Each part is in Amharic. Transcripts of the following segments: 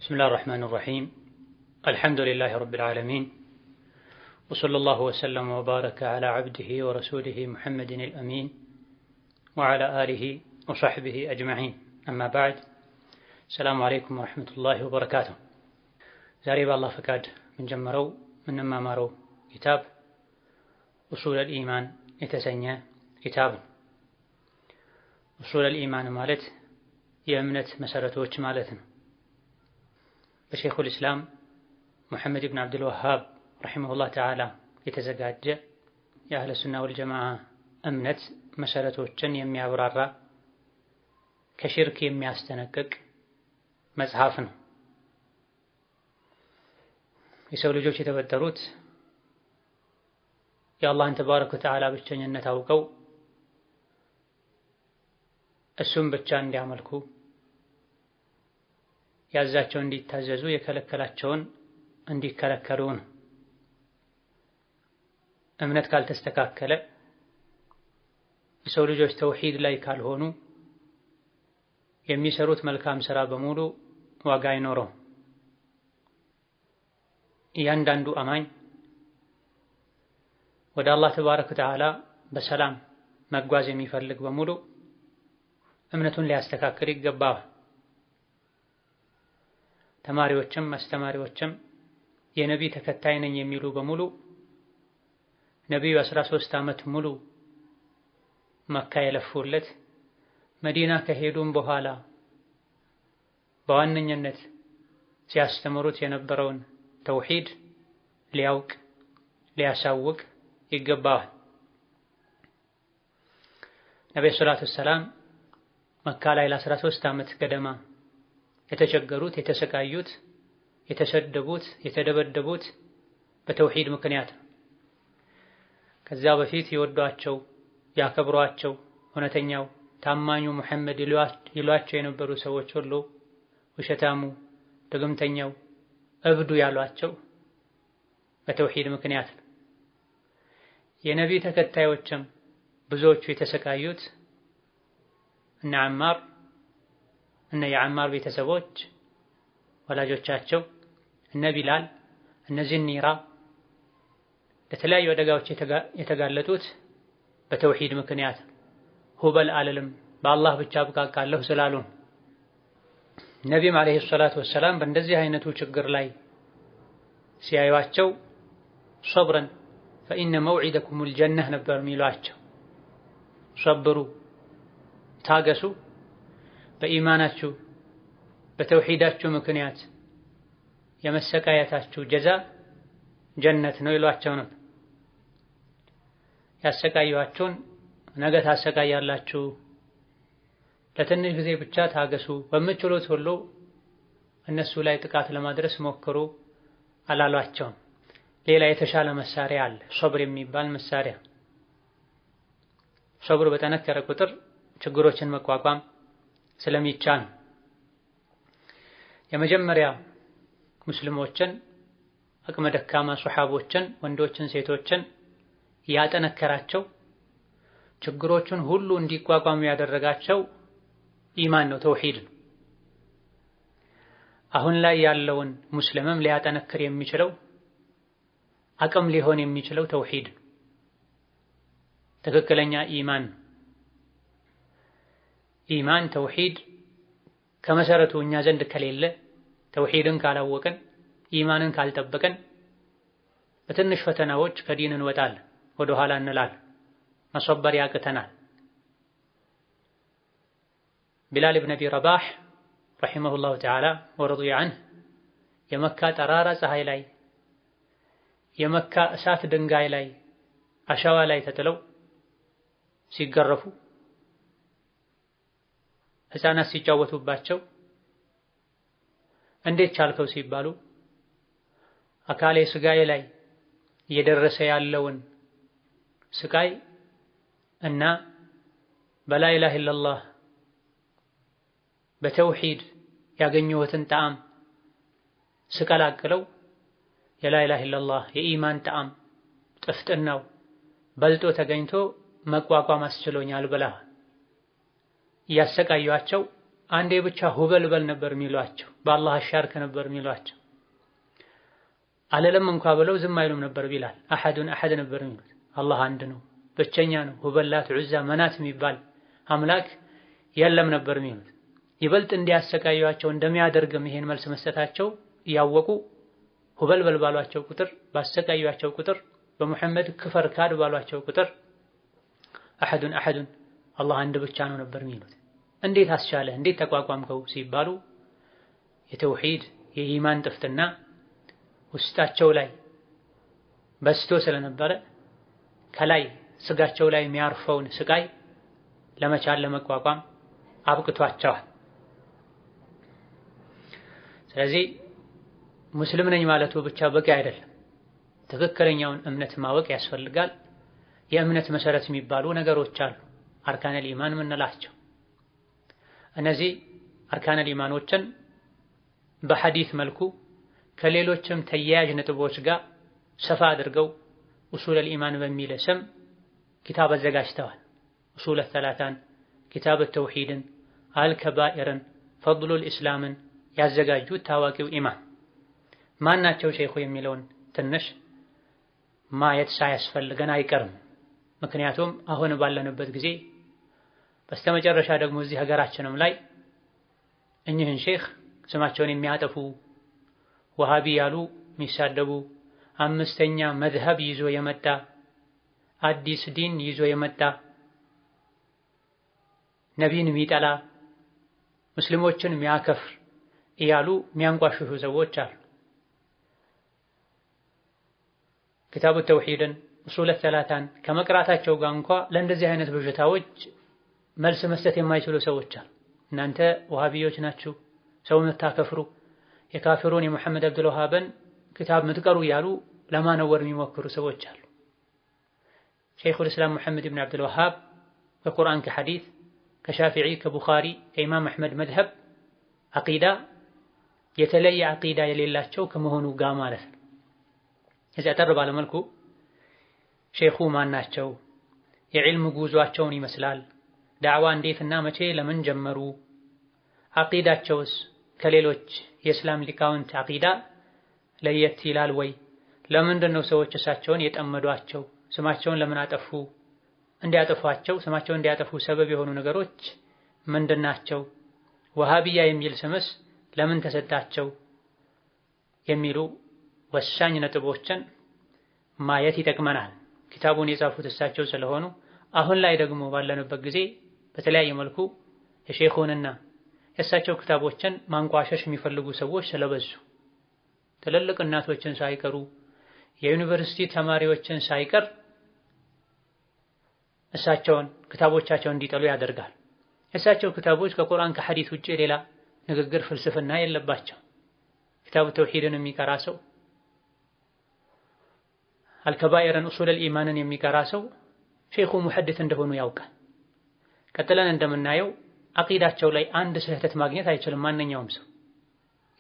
بسم الله الرحمن الرحيم الحمد لله رب العالمين وصلى الله وسلم وبارك على عبده ورسوله محمد الأمين وعلى آله وصحبه أجمعين أما بعد السلام عليكم ورحمة الله وبركاته زاري بالله فكاد من جمرو من مامارو كتاب أصول الإيمان يتسنى كتاب أصول الإيمان مالت يأمنت مسارته مالتنا بشيخ الإسلام محمد بن عبد الوهاب رحمه الله تعالى يتزقاج يا أهل السنة والجماعة أمنت مسارته يمي أبرارا كشرك يمي أستنقق مزحافنا يسول جوش يتبدروت يا الله أنت بارك وتعالى بالجنة توقو السن بچان ሊያመልኩ ያዛቸው እንዲታዘዙ የከለከላቸውን እንዲከለከሉ ነው። እምነት ካልተስተካከለ የሰው ልጆች ተውሂድ ላይ ካልሆኑ የሚሰሩት መልካም ሥራ በሙሉ ዋጋ አይኖረውም። እያንዳንዱ አማኝ ወደ አላህ ተባረከ ወተዓላ በሰላም መጓዝ የሚፈልግ በሙሉ እምነቱን ሊያስተካክል ይገባል። ተማሪዎችም አስተማሪዎችም የነብይ ተከታይ ነኝ የሚሉ በሙሉ ነብዩ 13 ዓመት ሙሉ መካ የለፉለት መዲና ከሄዱም በኋላ በዋነኝነት ሲያስተምሩት የነበረውን ተውሂድ ሊያውቅ ሊያሳውቅ ይገባል። ነብዩ ሰለላሁ ዐለይሂ ወሰለም መካ ላይ ለ13 ዓመት ገደማ የተቸገሩት የተሰቃዩት የተሰደቡት የተደበደቡት በተውሂድ ምክንያት ከዛ በፊት ይወዷቸው ያከብሯቸው እውነተኛው ታማኙ መሐመድ ይሏቸው የነበሩ ሰዎች ሁሉ ውሸታሙ ድግምተኛው እብዱ ያሏቸው በተውሂድ ምክንያት የነብይ ተከታዮችም ብዙዎቹ የተሰቃዩት እነ አማር እነ የአማር ቤተሰቦች ወላጆቻቸው እነ ቢላል እነ ዚኒራ ለተለያዩ አደጋዎች የተጋለጡት በተውሂድ ምክንያት ሁበል አለልም በአላህ ብቻ አብቃቃለሁ ስላሉ ነብዩም አለይሂ ሰላቱ ወሰላም በእንደዚህ አይነቱ ችግር ላይ ሲያዩዋቸው ሶብረን ፈኢነ መውዒደኩሙል ጀነህ ነበር የሚሏቸው። ሶብሩ ታገሱ በኢማናችሁ በተውሂዳችሁ ምክንያት የመሰቃየታችሁ ጀዛ ጀነት ነው ይሏቸው ነው። ያሰቃያችሁን ነገ ታሰቃያላችሁ፣ ለትንሽ ጊዜ ብቻ ታገሱ፣ በምትችሉት ሁሉ እነሱ ላይ ጥቃት ለማድረስ ሞክሩ አላሏቸውም። ሌላ የተሻለ መሳሪያ አለ፣ ሶብር የሚባል መሳሪያ። ሶብር በጠነከረ ቁጥር ችግሮችን መቋቋም ስለሚቻል የመጀመሪያ ሙስሊሞችን አቅመ ደካማ ሱሐቦችን ወንዶችን ሴቶችን ያጠነከራቸው ችግሮችን ሁሉ እንዲቋቋሙ ያደረጋቸው ኢማን ነው፣ ተውሂድ ነው። አሁን ላይ ያለውን ሙስሊምም ሊያጠነክር የሚችለው አቅም ሊሆን የሚችለው ተውሂድ ነው፣ ትክክለኛ ኢማን ነው። ኢማን ተውሂድ ከመሰረቱ እኛ ዘንድ ከሌለ ተውሂድን ካላወቅን ኢማንን ካልጠበቅን በትንሽ ፈተናዎች ከዲን እንወጣለን፣ ወደ ኋላ እንላለን፣ መሰበር ያቅተናል። ቢላል ኢብኑ አቢ ረባህ ረሂመሁላሁ ተዓላ ወረضي عنه የመካ ጠራራ ፀሐይ ላይ የመካ እሳት ድንጋይ ላይ አሸዋ ላይ ተጥለው ሲገረፉ ሕፃናት ሲጫወቱባቸው እንዴት ቻልከው ሲባሉ አካሌ ስጋዬ ላይ እየደረሰ ያለውን ስቃይ እና በላ ኢላሃ ኢለላህ በተውሂድ ያገኘሁትን ጣዕም ስቀላቅለው የላ ኢላሃ ኢለላህ የኢማን ጣዕም ጥፍጥናው በልጦ ተገኝቶ መቋቋም አስችሎኛል ብላ እያሰቃዩአቸው አንዴ ብቻ ሁበልበል ነበር የሚሏቸው፣ በአላህ አሻርክ ነበር የሚሏቸው። አለለም እንኳ ብለው ዝም አይሉም ነበር። ቢላል አሐዱን አሐድ ነበር የሚሉት። አላህ አንድ ነው፣ ብቸኛ ነው። ሁበላት፣ ዑዛ፣ መናት የሚባል አምላክ የለም ነበር የሚሉት። ይበልጥ እንዲያሰቃዩአቸው እንደሚያደርግም ይሄን መልስ መስጠታቸው እያወቁ ሁበልበል ባሏቸው ቁጥር፣ ባሰቃዩአቸው ቁጥር፣ በሙሐመድ ክፈር ካድ ባሏቸው ቁጥር አሐዱን አላህ አንድ ብቻ ነው ነበር የሚሉት። እንዴት አስቻለ እንዴት ተቋቋምከው ሲባሉ የተውሂድ የኢማን ጥፍጥና ውስጣቸው ላይ በስቶ ስለነበረ ከላይ ስጋቸው ላይ የሚያርፈውን ስቃይ ለመቻል ለመቋቋም አብቅቷቸዋል። ስለዚህ ሙስሊም ነኝ ማለቱ ብቻ በቂ አይደለም። ትክክለኛውን እምነት ማወቅ ያስፈልጋል። የእምነት መሰረት የሚባሉ ነገሮች አሉ፣ አርካነል ኢማን የምንላቸው። እነዚህ አርካነል ኢማኖችን በሐዲስ መልኩ ከሌሎችም ተያያዥ ነጥቦች ጋር ሰፋ አድርገው ኡሱለል ኢማን በሚል ስም ኪታብ አዘጋጅተዋል። ኡሱለ ሰላሳን፣ ኪታብ ተውሂድን፣ አልከባኢርን፣ ፈድሉል ኢስላምን ያዘጋጁት ታዋቂው ኢማም ማን ናቸው ሼኹ የሚለውን ትንሽ ማየት ሳያስፈልገን አይቀርም። ምክንያቱም አሁን ባለንበት ጊዜ በስተመጨረሻ ደግሞ እዚህ ሀገራችንም ላይ እኚህን ሼኽ ስማቸውን የሚያጠፉ ወሃቢ ያሉ የሚሳደቡ አምስተኛ መዝሀብ ይዞ የመጣ አዲስ ዲን ይዞ የመጣ ነቢይን የሚጠላ ሙስሊሞችን የሚያከፍር እያሉ የሚያንቋሽሹ ሰዎች አሉ። ኪታቡ ተውሂድን ኡሱለ ሰላሳን ከመቅራታቸው ጋር እንኳ ለእንደዚህ አይነት ብዥታዎች መልስ መስጠት የማይችሉ ሰዎች አሉ። እናንተ ወሃቢዮች ናችሁ፣ ሰው የምታከፍሩ የካፊሩን የሙሐመድ አብዱል ወሃብን ኪታብ የምትቀሩ እያሉ ለማነወር የሚሞክሩ ሰዎች አሉ። ሸይኹል ኢስላም ሙሐመድ ብን አብዱል ወሃብ ከቁርአን ከሐዲስ ከሻፊዒ ከቡኻሪ ከኢማም አሕመድ መዝሀብ አቂዳ የተለየ አቂዳ የሌላቸው ከመሆኑ ጋር ማለት ነው። እዚያ አጠር ባለ መልኩ ሼኹ ማን ናቸው? የዕልም ጉዟቸውን ይመስላል። ዳዕዋ እንዴትና መቼ ለምን ጀመሩ? አቂዳቸውስ ከሌሎች የእስላም ሊቃውንት አቂዳ ለየት ይላል ወይ? ለምንድን ነው ሰዎች እሳቸውን የጠመዷቸው? ስማቸውን ለምን አጠፉ? እንዲያጠፏቸው ስማቸውን እንዲያጠፉ ሰበብ የሆኑ ነገሮች ምንድናቸው? ወሃቢያ የሚል ስምስ ለምን ተሰጣቸው? የሚሉ ወሳኝ ነጥቦችን ማየት ይጠቅመናል። ኪታቡን የጻፉት እሳቸው ስለሆኑ አሁን ላይ ደግሞ ባለንበት ጊዜ በተለያየ መልኩ የሼኹንና የእሳቸው ክታቦችን ማንቋሸሽ የሚፈልጉ ሰዎች ስለበዙ ትልልቅ እናቶችን ሳይቀሩ የዩኒቨርሲቲ ተማሪዎችን ሳይቀር እሳቸውን ክታቦቻቸውን እንዲጠሉ ያደርጋል። የእሳቸው ክታቦች ከቁርአን ከሐዲስ ውጪ ሌላ ንግግር ፍልስፍና የለባቸው። ኪታቡ ተውሂድን የሚቀራ ሰው አልከባኢርን ኡሱለል ኢማንን የሚቀራ ሰው ሼኹ ሙሐዲስ እንደሆኑ ያውቃል። ቀጥለን እንደምናየው አቂዳቸው ላይ አንድ ስህተት ማግኘት አይችልም ማንኛውም ሰው።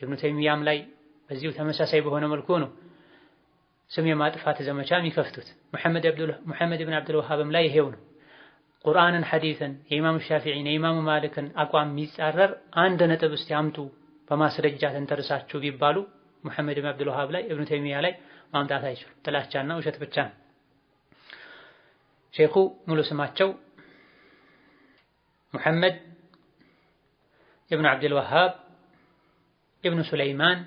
ኢብኑ ተይሚያም ላይ በዚሁ ተመሳሳይ በሆነ መልኩ ነው ስም የማጥፋት ዘመቻ የሚከፍቱት። ሙሐመድ ብን አብዱል ወሃብም ላይ ይሄው ነው። ቁርአንን ሐዲስን የኢማሙ ሻፊዒን የኢማሙ ማሊክን አቋም የሚጻረር አንድ ነጥብ እስቲ አምጡ በማስረጃ ተንተርሳችሁ ቢባሉ ሙሐመድ ብን አብዱል ወሃብ ላይ ኢብኑ ተይሚያ ላይ ማምጣት አይችሉም። ጥላቻና ውሸት ብቻ ነው። ሼኹ ሙሉ ስማቸው ሙሐመድ ኢብኑ አብዱል ወሃብ ኢብኑ ሱለይማን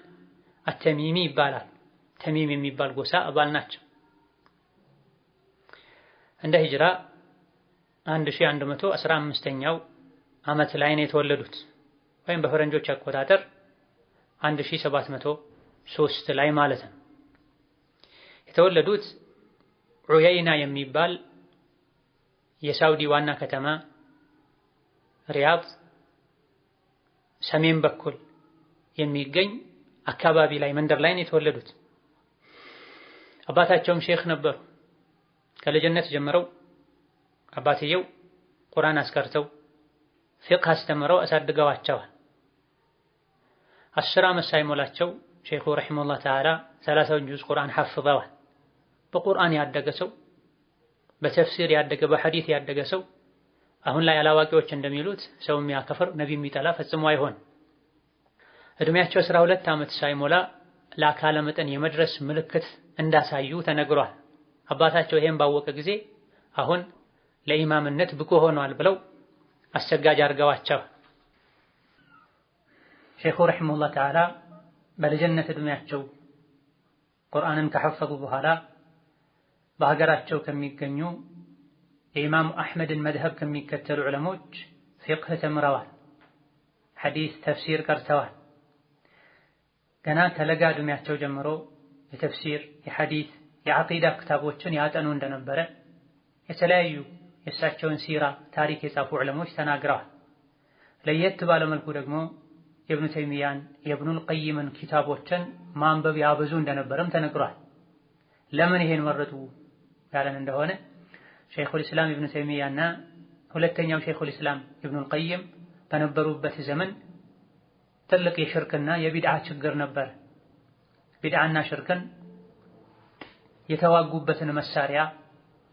አተሚሚ ይባላል። ተሚም የሚባል ጎሳ አባል ናቸው። እንደ ሂጅራ 1115ኛው ዓመት ላይ ነው የተወለዱት፣ ወይም በፈረንጆች አቆጣጠር 1703 ላይ ማለት ነው። የተወለዱት ዑየይና የሚባል የሳውዲ ዋና ከተማ ሪያድ ሰሜን በኩል የሚገኝ አካባቢ ላይ መንደር ላይ ነው የተወለዱት። አባታቸውም ሼኽ ነበሩ። ከልጅነት ጀምረው አባትየው ቁርአን አስቀርተው ፊቅህ አስተምረው አሳድገዋቸዋል። 10 ዓመት ሳይሞላቸው ሼኹ ረሒመሁላህ ተዓላ 30 ጁዝ ቁርአን ሐፍዘዋል። በቁርአን ያደገ ሰው፣ በተፍሲር ያደገ፣ በሐዲስ ያደገ ሰው አሁን ላይ አላዋቂዎች እንደሚሉት ሰው የሚያከፍር ነቢ የሚጠላ ፈጽሞ አይሆን። እድሜያቸው 12 ዓመት ሳይሞላ ለአካለ መጠን የመድረስ ምልክት እንዳሳዩ ተነግሯል። አባታቸው ይሄን ባወቀ ጊዜ አሁን ለኢማምነት ብቁ ሆኗል ብለው አስቸጋጅ አድርገዋቸው። ሼኹ ረሒመሁላህ ተዓላ በልጅነት እድሜያቸው ቁርአንን ከሐፈዙ በኋላ በሀገራቸው ከሚገኙ የኢማሙ አሕመድን መዝሀብ ከሚከተሉ ዑለሞች ፊቅህ ተምረዋል። ሐዲስ፣ ተፍሲር ቀርተዋል። ገና ከለጋ እድሜያቸው ጀምሮ የተፍሲር፣ የሐዲስ፣ የዐቂዳ ክታቦችን ያጠኑ እንደነበረ የተለያዩ የእሳቸውን ሲራ ታሪክ የጻፉ ዑለሞች ተናግረዋል። ለየት ባለ መልኩ ደግሞ የኢብኑ ተይሚያን የኢብኑል ቀይምን ኪታቦችን ማንበብ ያበዙ እንደነበረም ተነግሯል። ለምን ይሄን መረጡ ያለን እንደሆነ ሸይኹል ኢስላም ኢብኑ ተይሚያና ሁለተኛው ሸይኹል ኢስላም ኢብኑል ቀይም በነበሩበት ዘመን ትልቅ የሽርክና የቢድዓ ችግር ነበር። ቢድዓና ሽርክን የተዋጉበትን መሳሪያ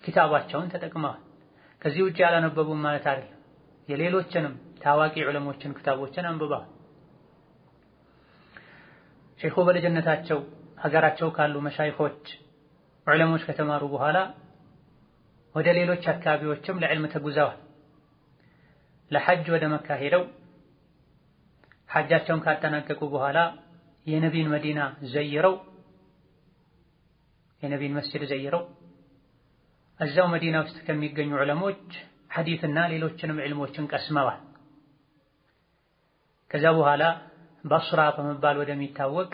ኪታባቸውን ተጠቅመዋል። ከዚህ ውጭ ያላነበቡም ማለት አይደለም። የሌሎችንም ታዋቂ ዑለሞችን ክታቦችን አንብበዋል። ሼኹ በልጅነታቸው ሀገራቸው ካሉ መሻይኾች ዑለሞች ከተማሩ በኋላ ወደ ሌሎች አካባቢዎችም ለዕልም ተጉዘዋል። ለሐጅ ወደ መካ ሄደው ሐጃቸውን ካጠናቀቁ በኋላ የነቢን መዲና ዘይረው የነቢን መስጂድ ዘይረው እዛው መዲና ውስጥ ከሚገኙ ዑለሞች ሐዲስና ሌሎችንም ዕልሞችን ቀስመዋል። ከዛ በኋላ በስራ በመባል ወደሚታወቅ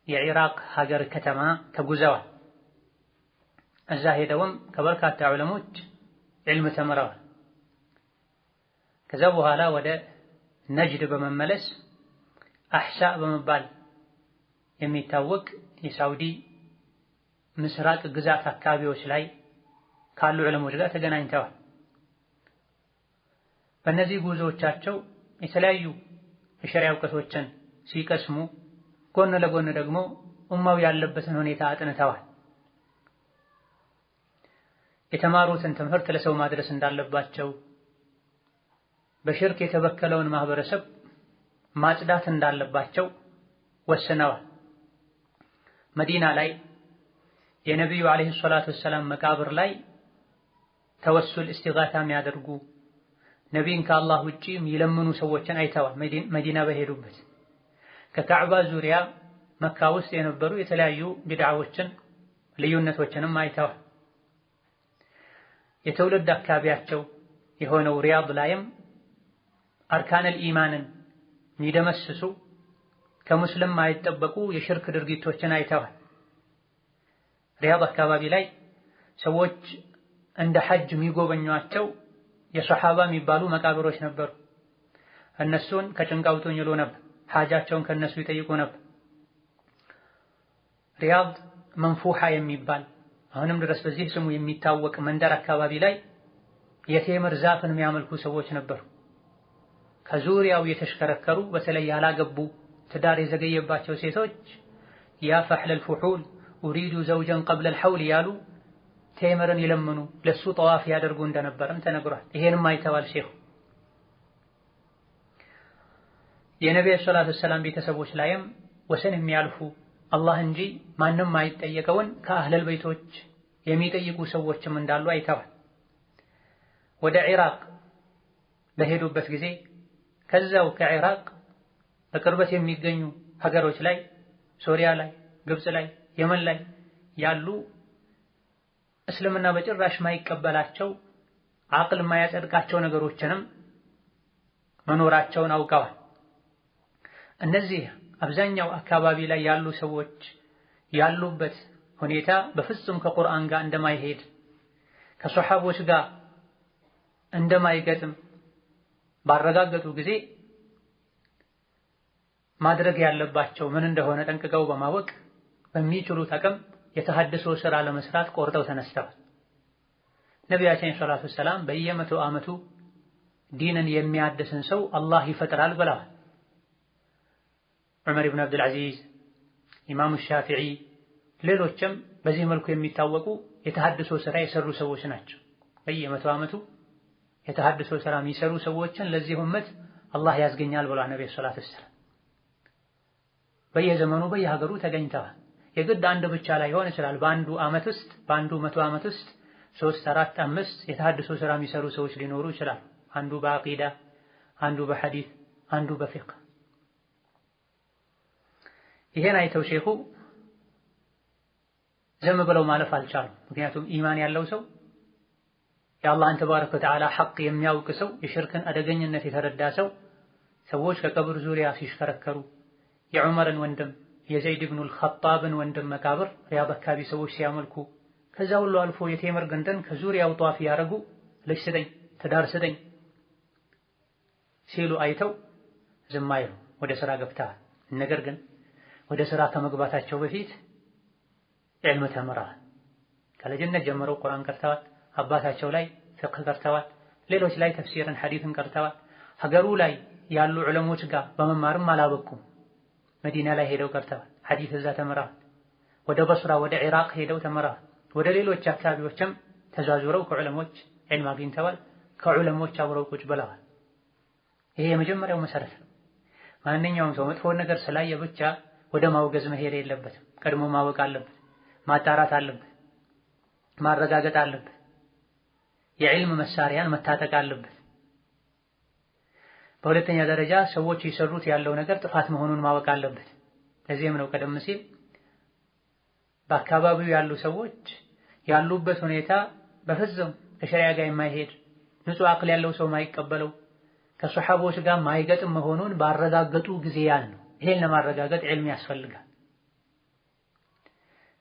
የኢራቅ ሀገር ከተማ ተጉዘዋል። እዛ ሄደውም ከበርካታ ዑለሞች ዕልም ተምረዋል። ከዛ በኋላ ወደ ነጅድ በመመለስ አሕሳ በመባል የሚታወቅ የሳውዲ ምስራቅ ግዛት አካባቢዎች ላይ ካሉ ዑለሞች ጋር ተገናኝተዋል። በእነዚህ ጉዞዎቻቸው የተለያዩ የሸሪዓ እውቀቶችን ሲቀስሙ ጎን ለጎን ደግሞ ኡማው ያለበትን ሁኔታ አጥንተዋል። የተማሩትን ትምህርት ለሰው ማድረስ እንዳለባቸው፣ በሽርክ የተበከለውን ማህበረሰብ ማጽዳት እንዳለባቸው ወስነዋል። መዲና ላይ የነቢዩ ዓለይሂ ሰላቱ ወሰላም መቃብር ላይ ተወሱል እስቲጋታ የሚያደርጉ ነቢይን ከአላህ ውጪ የሚለምኑ ሰዎችን አይተዋል። መዲና በሄዱበት ከካዕባ ዙሪያ መካ ውስጥ የነበሩ የተለያዩ ቢድዓዎችን ልዩነቶችንም አይተዋል። የትውልድ አካባቢያቸው የሆነው ሪያድ ላይም አርካነል ኢማንን የሚደመስሱ ከሙስሊም ማይጠበቁ የሽርክ ድርጊቶችን አይተዋል። ሪያድ አካባቢ ላይ ሰዎች እንደ ሐጅ የሚጎበኟቸው የሰሓባ የሚባሉ መቃብሮች ነበሩ። እነሱን ከጭንቅ አውጡኝ ይሉ ነበር። ሓጃቸውን ከነሱ ይጠይቁ ነበር። ሪያድ መንፉሓ የሚባል አሁንም ድረስ በዚህ ስሙ የሚታወቅ መንደር አካባቢ ላይ የቴምር ዛፍን የሚያመልኩ ሰዎች ነበሩ። ከዙሪያው የተሽከረከሩ በተለይ ያላገቡ ትዳር የዘገየባቸው ሴቶች ያ ፈሕለል ፉሑል ኡሪዱ ዘውጀን ቀብለል ሐውል ያሉ ቴምርን ይለምኑ ለሱ ጠዋፍ ያደርጉ እንደነበረም ተነግሯል። ይሄንም አይተዋል ሼኹ። የነቢዩ ሰለላሁ ዐለይሂ ወሰለም ቤተሰቦች ላይም ወሰን የሚያልፉ አላህ እንጂ ማንም አይጠየቀውን ከአህለል ቤቶች የሚጠይቁ ሰዎችም እንዳሉ አይተዋል። ወደ ኢራቅ በሄዱበት ጊዜ ከዛው ከኢራቅ በቅርበት የሚገኙ ሀገሮች ላይ ሶሪያ ላይ፣ ግብጽ ላይ፣ የመን ላይ ያሉ እስልምና በጭራሽ ማይቀበላቸው አቅል ማያጸድቃቸው ነገሮችንም መኖራቸውን አውቀዋል። እነዚህ አብዛኛው አካባቢ ላይ ያሉ ሰዎች ያሉበት ሁኔታ በፍጹም ከቁርአን ጋር እንደማይሄድ ከሷሐቦች ጋር እንደማይገጥም ባረጋገጡ ጊዜ ማድረግ ያለባቸው ምን እንደሆነ ጠንቅቀው በማወቅ በሚችሉት አቅም የተሐድሶ ሥራ ለመስራት ቆርጠው ተነስተዋል። ነቢያችን ሰለላሁ ዐለይሂ ወሰለም በየመቶ ዓመቱ ዲንን የሚያድስን ሰው አላህ ይፈጥራል ብለዋል። ዑመር ኢብኑ አብዱል ዐዚዝ፣ ኢማሙ ሻፊዒ፣ ሌሎችም በዚህ መልኩ የሚታወቁ የተሐድሶ ሥራ የሰሩ ሰዎች ናቸው። በየመቶ ዓመቱ የተሐድሶ ስራ የሚሰሩ ሰዎችን ለዚህ ኡመት አላህ ያስገኛል ብሏል ነብዩ ሰለላሁ ዐለይሂ ወሰለም። በየዘመኑ በየሀገሩ ተገኝተዋል። የግድ አንድ ብቻ ላይ ሆን ይችላል። በአንዱ መቶ ዓመት ውስጥ 3 4 5 የተሐድሶ ስራ የሚሰሩ ሰዎች ሊኖሩ ይችላል። አንዱ በአቂዳ፣ አንዱ በሐዲስ፣ አንዱ በፊቅህ። ይሄን አይተው ሼኹ ዝም ብለው ማለፍ አልቻሉም። ምክንያቱም ኢማን ያለው ሰው የአላህን ተባረከ ወተዓላ ሐቅ የሚያውቅ ሰው የሽርክን አደገኝነት የተረዳ ሰው ሰዎች ከቀብር ዙሪያ ሲሽከረከሩ የዑመርን ወንድም የዘይድ ኢብኑ አልኸጣብን ወንድም መቃብር ሪያድ አካባቢ ሰዎች ሲያመልኩ ከዛ ሁሉ አልፎ የቴምር ግንድን ከዙሪያው ጧፍ ያረጉ ልጅ ስጠኝ ትዳር ስጠኝ ሲሉ አይተው ዝም አይሉ ወደ ስራ ገብተዋል። ነገር ግን ወደ ስራ ከመግባታቸው በፊት ዒልም ተምረዋል። ከልጅነት ጀምረው ቁርአን ቀርተዋል። አባታቸው ላይ ፍቅህ ቀርተዋል። ሌሎች ላይ ተፍሲርን ሐዲስን ቀርተዋል። ሀገሩ ላይ ያሉ ዑለሞች ጋር በመማርም አላበቁም። መዲና ላይ ሄደው ቀርተዋል። ሐዲስ እዛ ተምረዋል። ወደ በስራ ወደ ኢራቅ ሄደው ተምረዋል። ወደ ሌሎች አካባቢዎችም ተዛዙረው ከዑለሞች ዒልም አግኝተዋል። ከዑለሞች አብረው ቁጭ ብለዋል። ይሄ የመጀመሪያው መሰረት ነው። ማንኛውም ሰው መጥፎ ነገር ስላየ ብቻ ወደ ማውገዝ መሄድ የለበትም። ቀድሞ ማወቅ አለበት፣ ማጣራት አለበት፣ ማረጋገጥ አለበት። የዕልም መሳሪያን መታጠቅ አለበት። በሁለተኛ ደረጃ ሰዎች ይሰሩት ያለው ነገር ጥፋት መሆኑን ማወቅ አለበት። ለዚህም ነው ቀደም ሲል በአካባቢው ያሉ ሰዎች ያሉበት ሁኔታ በፍጹም ከሸሪዓ ጋር የማይሄድ ንጹህ አቅል ያለው ሰው ማይቀበለው ከሱሐቦች ጋር ማይገጥም መሆኑን ባረጋገጡ ጊዜ ያን ነው። ይሄን ለማረጋገጥ ዕልም ያስፈልጋል።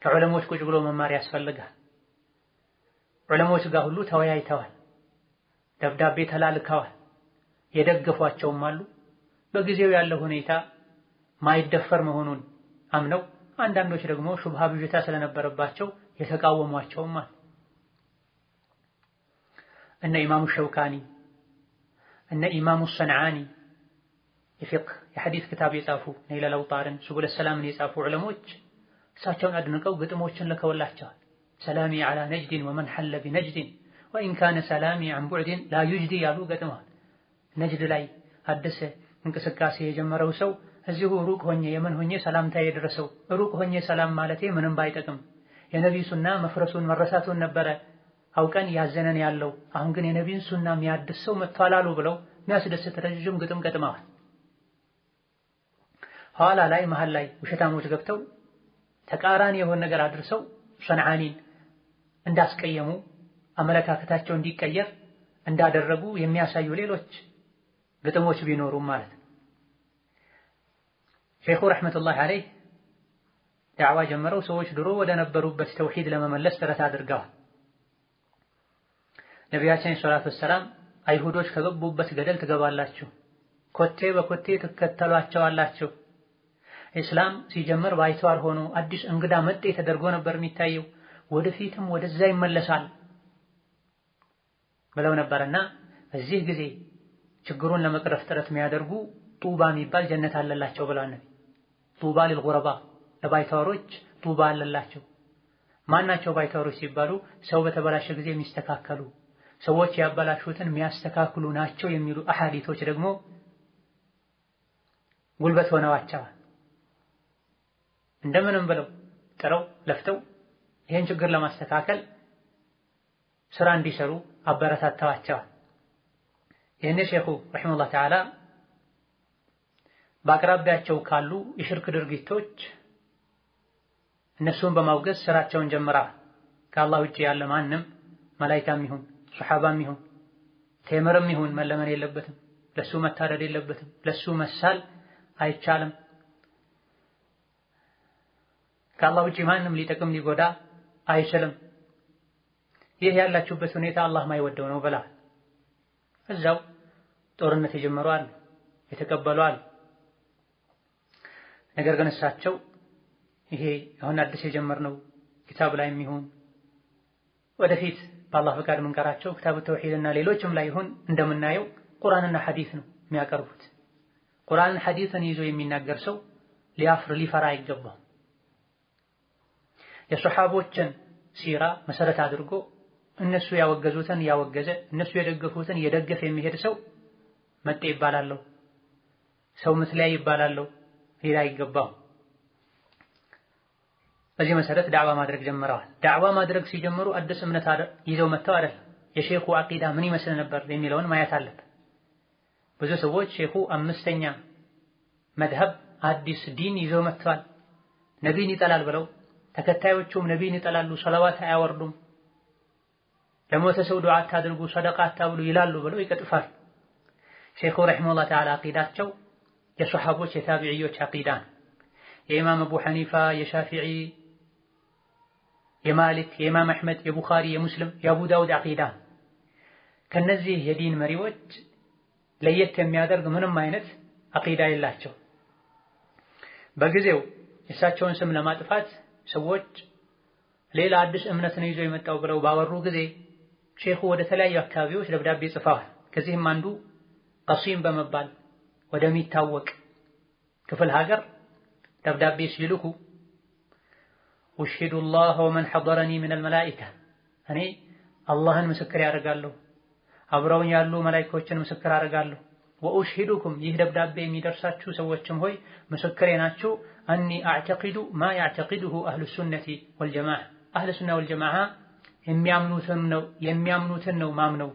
ከዑለሞች ቁጭ ብሎ መማር ያስፈልጋል። ዑለሞች ጋር ሁሉ ተወያይተዋል፣ ደብዳቤ ተላልከዋል፣ የደገፏቸውም አሉ። በጊዜው ያለው ሁኔታ ማይደፈር መሆኑን አምነው አንዳንዶች ደግሞ ሹብሃ ብዥታ ስለነበረባቸው የተቃወሟቸውም አሉ። እነ ኢማሙ ሸውካኒ እነ ኢማሙ ሰንዓኒ የፊቅህ የሐዲስ ክታብ የጻፉ ነይለል አውጣርን ሱቡለ ሰላምን የጻፉ ዑለሞች እሳቸውን አድንቀው ግጥሞችን ልከውላቸዋል። ሰላሚ ዐላ ነጅድን ወመን ሐለ ቢነጅድን ወኢን ካነ ሰላሚ ዐን ቡዕድን ላ ዩጅዲ ያሉ ገጥመዋል። ነጅድ ላይ አዲስ እንቅስቃሴ የጀመረው ሰው እዚሁ ሩቅ ሆኜ የመን ሆኜ ሰላምታ የደረሰው ሩቅ ሆኜ ሰላም ማለቴ ምንም ባይጠቅም የነቢይ ሱና መፍረሱን መረሳቱን ነበረ አውቀን ያዘነን ያለው አሁን ግን የነቢይን ሱና የሚያድስ ሰው መጥቷል አሉ ብለው የሚያስደስት ረጅም ግጥም ገጥመዋል። ኋላ ላይ መሃል ላይ ውሸታሞች ገብተው ተቃራኒ የሆነ ነገር አድርሰው ሰንዓኒን እንዳስቀየሙ አመለካከታቸው እንዲቀየር እንዳደረጉ የሚያሳዩ ሌሎች ግጥሞች ቢኖሩም ማለት ነው። ሼኹ ረሕመቱላሂ ዐለይህ ዳዕዋ ጀምረው ሰዎች ድሮ ወደ ነበሩበት ተውሂድ ለመመለስ ጥረት አድርገዋል። ነቢያችን ሰለላሁ ዐለይሂ ወሰለም አይሁዶች ከገቡበት ገደል ትገባላችሁ፣ ኮቴ በኮቴ ትከተሏቸዋላችሁ። ኢስላም ሲጀምር ባይተዋር ሆኖ አዲስ እንግዳ መጤ ተደርጎ ነበር የሚታየው፣ ወደፊትም ወደዛ ይመለሳል ብለው ነበርና በዚህ ጊዜ ችግሩን ለመቅረፍ ጥረት የሚያደርጉ ጡባ የሚባል ጀነት አለላቸው ብለዋል ነብይ። ጡባ ሊልጉረባ ለባይተዋሮች ጡባ አለላቸው። ማናቸው ባይተዋሮች ሲባሉ ሰው በተበላሸ ጊዜ የሚስተካከሉ ሰዎች ያበላሹትን የሚያስተካክሉ ናቸው የሚሉ አሐዲቶች ደግሞ ጉልበት ሆነዋቸዋል። እንደምንም ብለው ጥረው ለፍተው ይህን ችግር ለማስተካከል ስራ እንዲሰሩ አበረታተዋቸዋል። ይህን ሼኹ ረሒመሁላህ ተዓላ በአቅራቢያቸው ካሉ የሽርክ ድርጊቶች እነሱን በማውገዝ ስራቸውን ጀምረዋል። ከአላህ ውጭ ያለ ማንም መላኢካም ይሁን ሱሐባም ይሁን ቴምርም ይሁን መለመን የለበትም፣ ለሱ መታረድ የለበትም፣ ለሱ መሳል አይቻልም። ከአላህ ውጭ ማንም ሊጠቅም ሊጎዳ አይችልም። ይህ ያላችሁበት ሁኔታ አላህ ማይወደው ነው ብለዋል። እዛው ጦርነት የጀመሩ አሉ፣ የተቀበሉ አሉ። ነገር ግን እሳቸው ይሄ አሁን አዲስ የጀመርነው ኪታብ ላይ የሚሆን ወደፊት በአላህ ፈቃድ የምንቀራቸው ኪታብ ተውሂድና ሌሎችም ላይ ይሁን እንደምናየው ቁርአንና ሐዲስ ነው የሚያቀርቡት። ቁርአንን ሐዲስን ይዞ የሚናገር ሰው ሊያፍር ሊፈራ አይገባም። የሱሐቦችን ሲራ መሰረት አድርጎ እነሱ ያወገዙትን ያወገዘ እነሱ የደገፉትን የደገፈ የሚሄድ ሰው መጤ ይባላል፣ ሰው መስለያ ይባላል፣ ሌላ አይገባው። በዚህ መሰረት ዳዕዋ ማድረግ ጀምረዋል። ዳዕዋ ማድረግ ሲጀምሩ አዲስ እምነት ይዘው መጥተው አይደለም። የሼኹ አቂዳ ምን ይመስል ነበር የሚለውን ማየት አለበት። ብዙ ሰዎች ሼኹ አምስተኛ መድሀብ አዲስ ዲን ይዘው መጥተዋል፣ ነቢይን ይጠላል ብለው ተከታዮቹም ነቢይን ይጠላሉ፣ ሰለዋት አያወርዱም፣ ለሞተ ሰው ዱዓ አታድርጉ፣ ሰደቃ አታብሉ ይላሉ ብለው ይቀጥፋል። ሼኹ ረሒመሁላህ ተዓላ አቂዳቸው የሰሐቦች የታቢዕዮች አቂዳ ነው። የኢማም አቡ ሐኒፋ፣ የሻፊዒ፣ የማሊክ፣ የኢማም አሕመድ፣ የቡኻሪ፣ የሙስሊም፣ የአቡ ዳውድ አቂዳ። ከነዚህ የዲን መሪዎች ለየት የሚያደርግ ምንም አይነት አቂዳ የላቸው። በጊዜው የእሳቸውን ስም ለማጥፋት ሰዎች ሌላ አዲስ እምነት ነው ይዞ የመጣው ብለው ባወሩ ጊዜ ሼኹ ወደ ተለያዩ አካባቢዎች ደብዳቤ ጽፈዋል። ከዚህም አንዱ ቀሲም በመባል ወደሚታወቅ ክፍል ሀገር ደብዳቤ ሲልኩ ኡሽሂዱ ላህ ወመን ሐضረኒ ሚነል መላኢካ፣ እኔ አላህን ምስክር ያደርጋለሁ፣ አብረውኝ ያሉ መላኢኮችን ምስክር አደርጋለሁ። ወኡሽሂዱኩም፣ ይህ ደብዳቤ የሚደርሳችሁ ሰዎችም ሆይ ምስክሬ ናችሁ። አኒ አዕተቂዱ ማ ያዕተቂዱሁ አህሉ ሱነቲ ወልጀማዓ፣ አህሉ ሱና ወልጀማዓ የሚያምኑትን ነው ማምነው።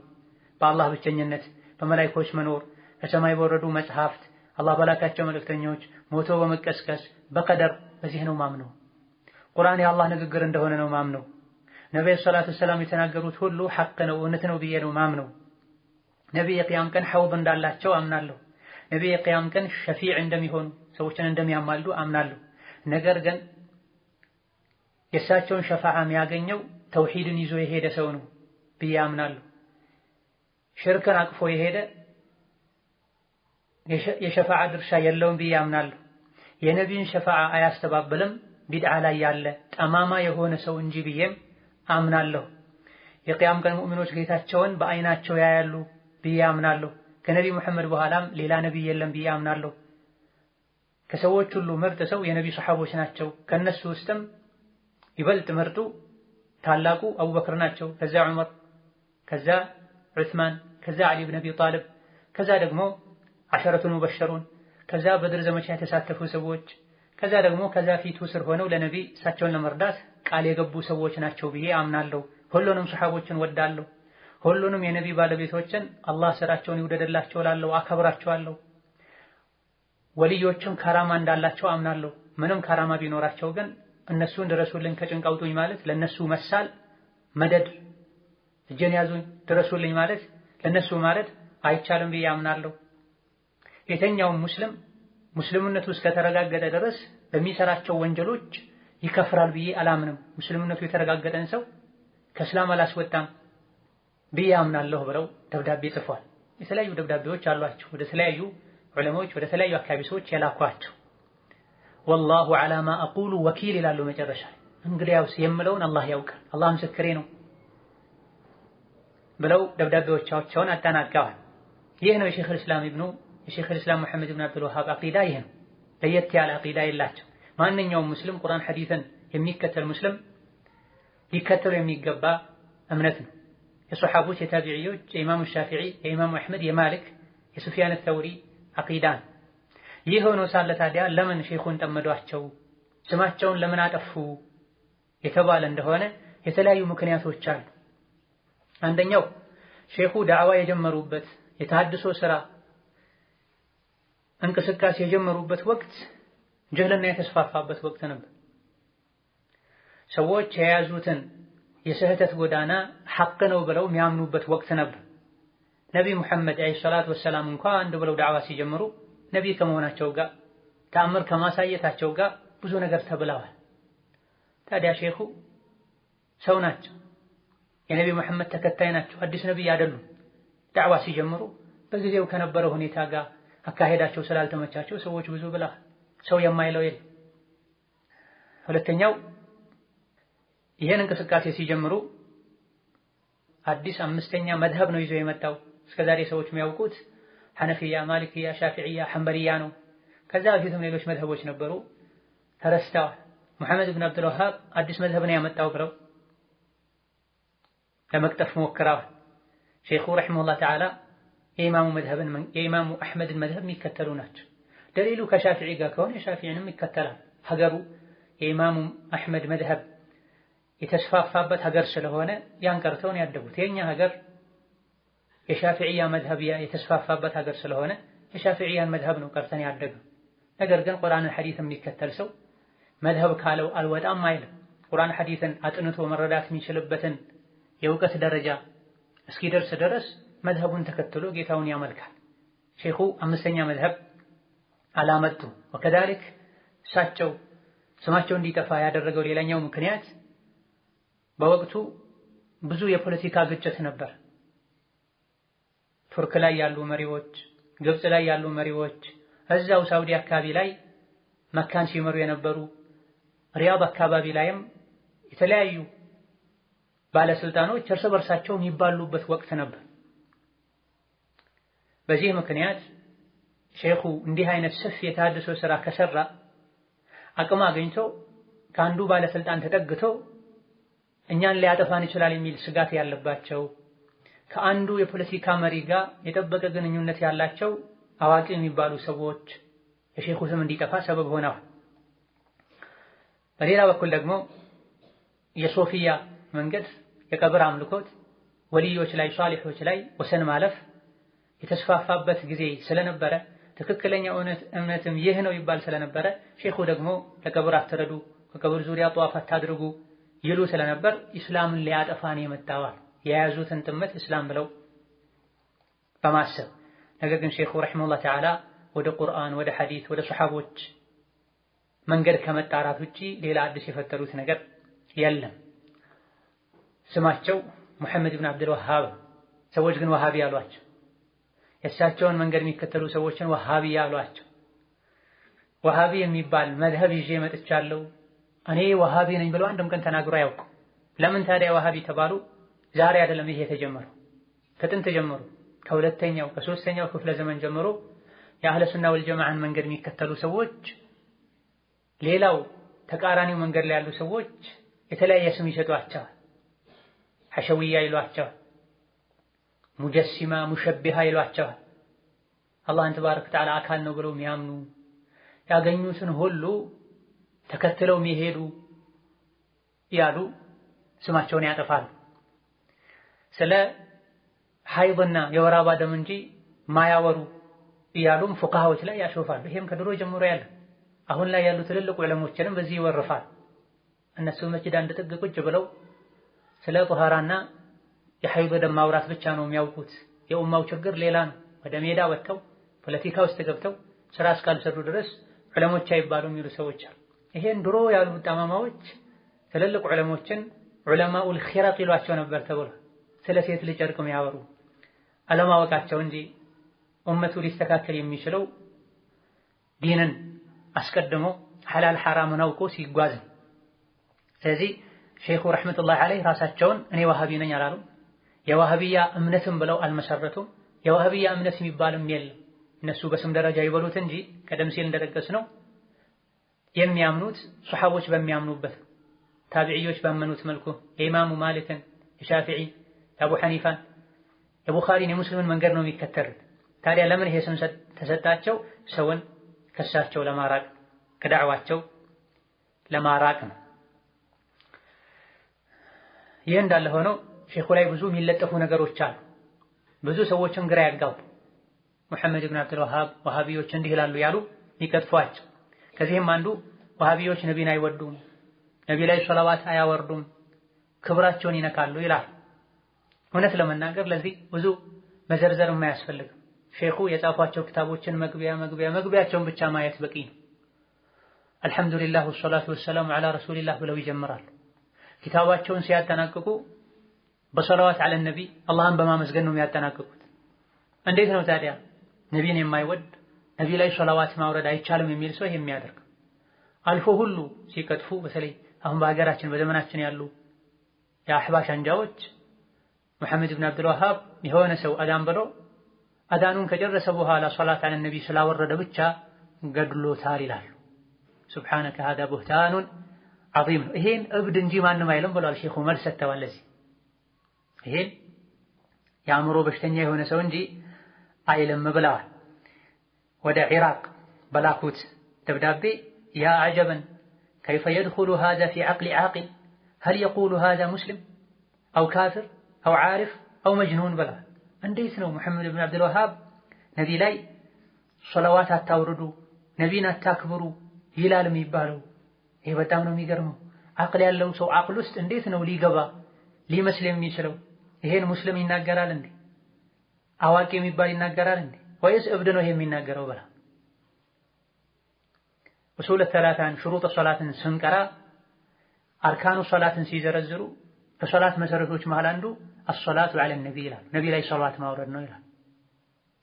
በአላህ ብቸኝነት፣ በመላኢኮች መኖር፣ ከሰማይ በወረዱ መጽሐፍት፣ አላህ በላካቸው መልእክተኞች፣ ሞቶ በመቀስቀስ በቀደር፣ በዚህ ነው ማምነው። ቁርአን የአላህ ንግግር እንደሆነ ነው ማምነው። ነብዩ ሰለላሁ ዐለይሂ ወሰለም የተናገሩት ሁሉ ሐቅ ነው እውነት ነው ብዬ ነው ማምነው። ነብዩ የቂያም ቀን ሐውድ እንዳላቸው አምናለሁ። ነብዩ የቂያም ቀን ሸፊዕ እንደሚሆኑ ሰዎችን እንደሚያማልዱ አምናለሁ። ነገር ግን የእሳቸውን ሸፋዓ የሚያገኘው ተውሂድን ይዞ የሄደ ሰው ነው ብዬ አምናለሁ። ሽርክን አቅፎ የሄደ የሸፋዓ ድርሻ የለውም ብዬ አምናለሁ። የነቢዩን ሸፋዓ አያስተባብልም ቢድዓ ላይ ያለ ጠማማ የሆነ ሰው እንጂ ብዬም አምናለሁ። የቂያም ቀን ሙእሚኖች ጌታቸውን በአይናቸው ያያሉ ብዬ አምናለሁ። ከነቢዩ መሐመድ በኋላም ሌላ ነቢይ የለም ብዬ አምናለሁ። ከሰዎች ሁሉ ምርጥ ሰው የነቢዩ ሰሐቦች ናቸው። ከነሱ ውስጥም ይበልጥ ምርጡ ታላቁ አቡበክር ናቸው። ከዛ ዑመር፣ ከዛ ዑስማን፣ ከዛ ዓሊ ብን አቢ ጣልብ፣ ከዛ ደግሞ ዐሸረቱል ሙበሸሩን፣ ከዛ በድር ዘመቻ የተሳተፉ ሰዎች፣ ከዛ ደግሞ ከዛ ፊቱ ስር ሆነው ለነቢይ እሳቸውን ለመርዳት ቃል የገቡ ሰዎች ናቸው ብዬ አምናለሁ። ሁሉንም ሰሐቦችን ወዳለሁ። ሁሉንም የነቢይ ባለቤቶችን አላህ ስራቸውን ይውደድላቸው እላለሁ፣ አከብራቸዋለሁ። ወልዮችም ከራማ እንዳላቸው አምናለሁ። ምንም ከራማ ቢኖራቸው ግን እነሱን ድረሱልኝ ከጭንቅ አውጡኝ ማለት ለነሱ መሳል መደድ፣ እጄን ያዙኝ ድረሱልኝ ማለት ለነሱ ማለት አይቻልም ብዬ አምናለሁ። የተኛውም ሙስሊም ሙስሊምነቱ እስከተረጋገጠ ድረስ በሚሰራቸው ወንጀሎች ይከፍራል ብዬ አላምንም። ሙስሊምነቱ የተረጋገጠን ሰው ከእስላም አላስወጣም ብዬ አምናለሁ ብለው ደብዳቤ ጽፏል። የተለያዩ ደብዳቤዎች አሏቸው ወደ ተለያዩ ዑለማዎች፣ ወደ ተለያዩ አካባቢ ሰዎች የላኳቸው። ወላሁ ዐላ ማ አቁሉ ወኪል ይላሉ መጨረሻ። እንግዲያውስ የምለውን አላህ ያውቃል፣ አላህ ምስክሬ ነው ብለው ደብዳቤዎቻቸውን አጠናቀዋል። ይህ ነው የሼኹል ኢስላም ሙሐመድ ብን አብዱል ወሃብ አቂዳ። ይህ ነው ለየት ያለ አቂዳ የላቸው። ማንኛውም ሙስሊም ቁርአን ሐዲስን የሚከተል ሙስሊም ሊከተሉ የሚገባ እምነት ነው። የሰሐቦች፣ የታቢዕዮች፣ የኢማሙ ሻፊዒ፣ የኢማሙ አሕመድ፣ የማሊክ፣ የሱፊያን ተውሪ አቂዳ ነው። ይህ ሆኖ ሳለ ታዲያ ለምን ሼኹን ጠመዷቸው፣ ስማቸውን ለምን አጠፉ የተባለ እንደሆነ የተለያዩ ምክንያቶች አሉ። አንደኛው ሼኹ ዳዕዋ የጀመሩበት የተሐድሶ ስራ እንቅስቃሴ የጀመሩበት ወቅት ጀህልና የተስፋፋበት ወቅት ነበር። ሰዎች የያዙትን የስህተት ጎዳና ሐቅ ነው ብለው የሚያምኑበት ወቅት ነበር። ነቢይ ሙሐመድ ዓለይሂ ሰላቱ ወሰላም እንኳን አንድ ብለው ዳዕዋ ሲጀምሩ ነቢይ ከመሆናቸው ጋር ተአምር ከማሳየታቸው ጋር ብዙ ነገር ተብለዋል። ታዲያ ሼኹ ሰው ናቸው፣ የነቢይ ሙሐመድ ተከታይ ናቸው፣ አዲስ ነቢይ አይደሉም። ዳዕዋ ሲጀምሩ በጊዜው ከነበረው ሁኔታ ጋር አካሄዳቸው ስላልተመቻቸው ሰዎች ብዙ ብለዋል። ሰው የማይለው የለም። ሁለተኛው ይህን እንቅስቃሴ ሲጀምሩ አዲስ አምስተኛ መዝሀብ ነው ይዞ የመጣው። እስከዛሬ ሰዎች የሚያውቁት ሐነፊያ፣ ማሊክያ፣ ሻፊዕያ፣ ሐንበልያ ነው። ከዛ በፊትም ሌሎች መዝሀቦች ነበሩ፣ ተረስተዋል። ሙሐመድ ብን አብዱል ወሃብ አዲስ መዝሀብ ነው ያመጣው ብለው ለመቅጠፍ ሞክረዋል። ሼኹ ረሒመሁላህ ተዓላ የኢማሙ አሕመድን መዝሀብ የሚከተሉ ናቸው። ደሊሉ ከሻፊዒ ጋር ከሆነ የሻፊዒንም ይከተላል። ሀገሩ የኢማሙ አሕመድ መዝሀብ የተስፋፋበት ሀገር ስለሆነ ያን ቀርተውን ያደጉት። የኛ ሀገር የሻፊዒያ መዝሀብ የተስፋፋበት ሀገር ስለሆነ የሻፊዒያን መዝሀብ ነው ቀርተን ያደገው። ነገር ግን ቁርአንን ሐዲስን የሚከተል ሰው መዝሀብ ካለው አልወጣም አይልም። ቁርአን ሐዲስን አጥንቶ መረዳት የሚችልበትን የእውቀት ደረጃ እስኪደርስ ድረስ መዝሀቡን ተከትሎ ጌታውን ያመልካል። ሼኹ አምስተኛ መዝሀብ አላመጡም። ወከዛሊክ እሳቸው ስማቸው እንዲጠፋ ያደረገው ሌላኛው ምክንያት በወቅቱ ብዙ የፖለቲካ ግጭት ነበር። ቱርክ ላይ ያሉ መሪዎች፣ ግብጽ ላይ ያሉ መሪዎች፣ እዛው ሳውዲ አካባቢ ላይ መካን ሲመሩ የነበሩ ሪያድ አካባቢ ላይም የተለያዩ ባለስልጣኖች እርስ በርሳቸው የሚባሉበት ወቅት ነበር። በዚህ ምክንያት ሼኹ እንዲህ አይነት ሰፊ የተሃድሶ ስራ ከሰራ አቅም አግኝቶ ከአንዱ ባለስልጣን ተጠግቶ እኛን ሊያጠፋን ይችላል የሚል ስጋት ያለባቸው ከአንዱ የፖለቲካ መሪ ጋር የጠበቀ ግንኙነት ያላቸው አዋቂ የሚባሉ ሰዎች የሼኹ ስም እንዲጠፋ ሰበብ ሆነዋል። በሌላ በኩል ደግሞ የሶፊያ መንገድ የቀብር አምልኮት ወልዮች ላይ ሷሊሖች ላይ ወሰን ማለፍ የተስፋፋበት ጊዜ ስለነበረ ትክክለኛ እምነትም ይህ ነው ይባል ስለነበረ ሼኹ ደግሞ ለቀብር አትረዱ፣ ከቀብር ዙሪያ ጧፍ አታድርጉ ይሉ ስለነበር ኢስላምን ሊያጠፋን የመጣዋል የያዙትን ጥመት እስላም ብለው በማሰብ ነገር ግን ሼኹ ረሒመሁላህ ተዓላ ወደ ቁርአን፣ ወደ ሐዲስ፣ ወደ ሱሐቦች መንገድ ከመጣራት ውጪ ሌላ አዲስ የፈጠሩት ነገር የለም። ስማቸው ሙሐመድ ብን አብዱል ወሃብ፣ ሰዎች ግን ወሃቢ ያሏቸው። የእሳቸውን መንገድ የሚከተሉ ሰዎችን ወሃቢ ያሏቸው። ወሃቢ የሚባል መዝሀብ ይዤ መጥቻለሁ እኔ ወሃቢ ነኝ ብለው አንድም ቀን ተናግሮ አያውቁም። ለምን ታዲያ ወሃቢ ተባሉ? ዛሬ አይደለም ይሄ የተጀመረው፣ ከጥንት ጀምሮ ከሁለተኛው ከሶስተኛው ክፍለ ዘመን ጀምሮ የአህለ ሱና ወልጀማዓን መንገድ የሚከተሉ ሰዎች ሌላው ተቃራኒው መንገድ ላይ ያሉ ሰዎች የተለያየ ስም ይሰጧቸዋል። ሐሸውያ ይሏቸዋል፣ ሙጀሲማ፣ ሙሸቢሃ ይሏቸዋል። አላህን ተባረከ ወተዓላ አካል ነው ብለው የሚያምኑ ያገኙትን ሁሉ ተከትለው የሚሄዱ ያሉ ስማቸውን ያጠፋሉ። ስለ ሐይድና የወር አበባ ደም እንጂ ማያወሩ እያሉም ፉቃሃዎች ላይ ያሾፋሉ። ይሄም ከድሮ ጀምሮ ያለ አሁን ላይ ያሉ ትልልቅ ዑለሞችንም በዚህ ይወርፋል። እነሱ መስጂድ አንድ ጥግ ቁጭ ብለው ስለ ጧሃራና የሐይድ ደም ማውራት ብቻ ነው የሚያውቁት። የኡማው ችግር ሌላ ነው። ወደ ሜዳ ወጥተው ፖለቲካ ውስጥ ገብተው ስራ እስካልሰሩ ድረስ ዑለሞች አይባሉ የሚሉ ሰዎች አሉ። ይሄን ድሮ ያሉ ጠማማዎች ትልልቅ ዑለሞችን ዑለማኡል ኺራቅ ይሏቸው ነበር ተብሎ ስለ ሴት ልጅ ጨርቅ የሚያወሩ አለማወቃቸው እንጂ ኡመቱ ሊስተካከል የሚችለው ዲንን አስቀድሞ ሐላል ሐራምን አውቆ ሲጓዝ። ስለዚህ ሼኹ ረሕመቱላሂ ዐለይሂ ራሳቸውን እኔ ወሃቢ ነኝ አላሉም። የዋህብያ እምነትም ብለው አልመሰረቱም። የዋህብያ እምነት የሚባልም የለም። እነሱ በስም ደረጃ ይበሉት እንጂ ቀደም ሲል እንደጠቀስነው የሚያምኑት ሱሐቦች በሚያምኑበት ታቢዒዎች ባመኑት መልኩ የኢማሙ ማሊክን፣ የሻፊዒ፣ የአቡ ሐኒፋን፣ የቡኻሪን፣ የሙስሊምን መንገድ ነው የሚከተሉት። ታዲያ ለምን ይሄ ስም ተሰጣቸው? ሰውን ከሳቸው ለማራቅ ከዳዕዋቸው ለማራቅ ነው። ይህ እንዳለ ሆኖ ሼኹ ላይ ብዙ የሚለጠፉ ነገሮች አሉ። ብዙ ሰዎችን ግራ ያጋቡ። ሙሐመድ ብን አብዱል ወሃብ ወሃቢዎች እንዲህ ይላሉ ያሉ ይቀጥፏቸው። ከዚህም አንዱ ወሃቢዎች ነቢን አይወዱም፣ ነቢ ላይ ሶላዋት አያወርዱም፣ ክብራቸውን ይነካሉ ይላል። እውነት ለዚህ ብዙ መዘርዘር የማያስፈልግም። ሼኹ የጻፏቸው ክታቦችን መግቢያቸውን ብቻ ማየት በቂ ነው። አልሐምዱሊላህ ወሰላቱ ወሰላሙ ዐላ ረሱሊላህ ብለው ይጀምራሉ። ኪታባቸውን ሲያጠናቅቁ በሰላዋት ዐለ ነቢ አላህን በማመስገን ነው የሚያጠናቅቁት። እንዴት ነው ታዲያ ነቢን የማይወድ ነቢ ላይ ሰላዋት ማውረድ አይቻልም የሚል ሰው የሚያደርግ? አልፎ ሁሉ ሲቀጥፉ በተለይ አሁን በሀገራችን በዘመናችን ያሉ የአሕባሽ አንጃዎች ሙሐመድ ብን አብዱል ወሃብ የሆነ ሰው አዳን ብሎ አዳኑን ከጨረሰ በኋላ ሶላት ዐለ ነቢ ስላወረደ ብቻ ገድሎታል ይላሉ። ሱብሓነከ ሃዛ ቡህታኑን ዐዚም ነው። ይሄን እብድ እንጂ ማንም አይልም ብለዋል ሼኹ። መልስ ሰጥተዋል። ለዚህ ይሄን የአእምሮ በሽተኛ የሆነ ሰው እንጂ አይልም ብለዋል። ወደ ኢራቅ በላኩት ደብዳቤ ያ አጀበን ከይፈ የድኹሉ ሃዛ ፊ ዐቅሊ ዓቂል ሀል የቁሉ ሃዛ ሙስሊም አው ካፊር አው ዓሪፍ አው መጅኑን ብለዋል። እንዴት ነው ሙሐመድ ብን አብዱልወሃብ ነቢ ላይ ሶላዋት አታውርዱ፣ ነቢን አታክብሩ ይላል የሚባለው? ይሄ በጣም ነው የሚገርመው። አቅል ያለው ሰው አቅል ውስጥ እንዴት ነው ሊገባ ሊመስል የሚችለው? ይሄን ሙስሊም ይናገራል እንዴ? አዋቂ የሚባል ይናገራል እንዴ? ወይስ እብድ ነው ይሄ የሚናገረው? ብላ ኡሱል ሰላታን ሹሩጥ ሶላትን ስንቀራ አርካኑ ሶላትን ሲዘረዝሩ ከሶላት መሰረቶች መሃል አንዱ አሶላቱ ዐለ ነቢ ይላል። ነቢ ላይ ሶላት ማውረድ ነው ይላል።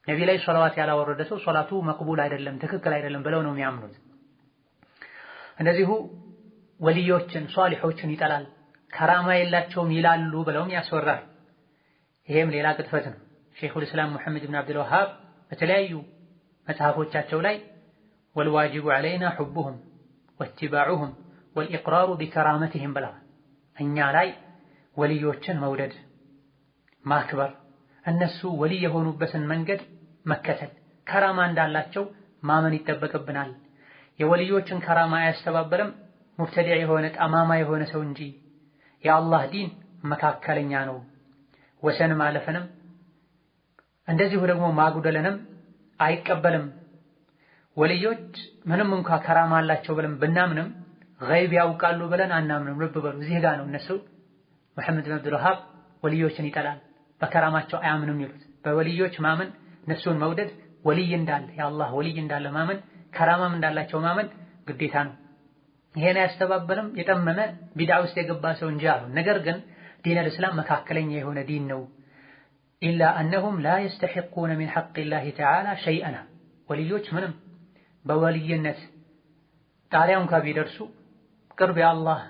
ነቢ ላይ ሶላዋት ያላወረደ ሰው ሶላቱ መቅቡል አይደለም፣ ትክክል አይደለም ብለው ነው የሚያምኑት። እንደዚሁ ወልዮችን ሷሊሖችን ይጠላል፣ ከራማ የላቸውም ይላሉ ብለውም ያስወራል። ይሄም ሌላ ቅጥፈት ነው። ሸይኹል ኢስላም ሙሐመድ ብን አብዱል ወሃብ በተለያዩ መጽሐፎቻቸው ላይ ወልዋጅቡ ዐለይና ሑቡሁም ወኢትባዑሁም ወልኢቅራሩ ቢከራመቲሂም ብለዋል። እኛ ላይ ወልዮችን መውደድ ማክበር፣ እነሱ ወልይ የሆኑበትን መንገድ መከተል፣ ከራማ እንዳላቸው ማመን ይጠበቅብናል። የወልዮችን ከራማ አያስተባበልም ሙብተዲዕ የሆነ ጠማማ የሆነ ሰው እንጂ የአላህ ዲን መካከለኛ ነው። ወሰን ማለፍንም እንደዚሁ ደግሞ ማጉደልንም አይቀበልም። ወልዮች ምንም እንኳ ከራማ አላቸው ብለን ብናምንም ገይብ ያውቃሉ ብለን አናምንም። ልብ በሉ፣ እዚህ ጋር ነው እነሱ ሙሐመድ ብን አብዱል ወሃብ ወልዮችን ይጠላል፣ በከራማቸው አያምንም ይሉት። በወልዮች ማመን፣ እነሱን መውደድ፣ ወልይ እንዳለ የአላህ ወልይ እንዳለ ማመን፣ ከራማም እንዳላቸው ማመን ግዴታ ነው። ይሄን አያስተባበልም የጠመመ ቢድዓ ውስጥ የገባ ሰው እንጂ አሉ። ነገር ግን ዲን አልእስላም መካከለኛ የሆነ ዲን ነው። ኢላ አነሁም ላ የስተሒቁነ ሚን ሐቂላሂ ተዓላ ሸይአን፣ ወልዮች ምንም በወልይነት ጣሪያ እንኳ ቢደርሱ ቅርብ የአላህ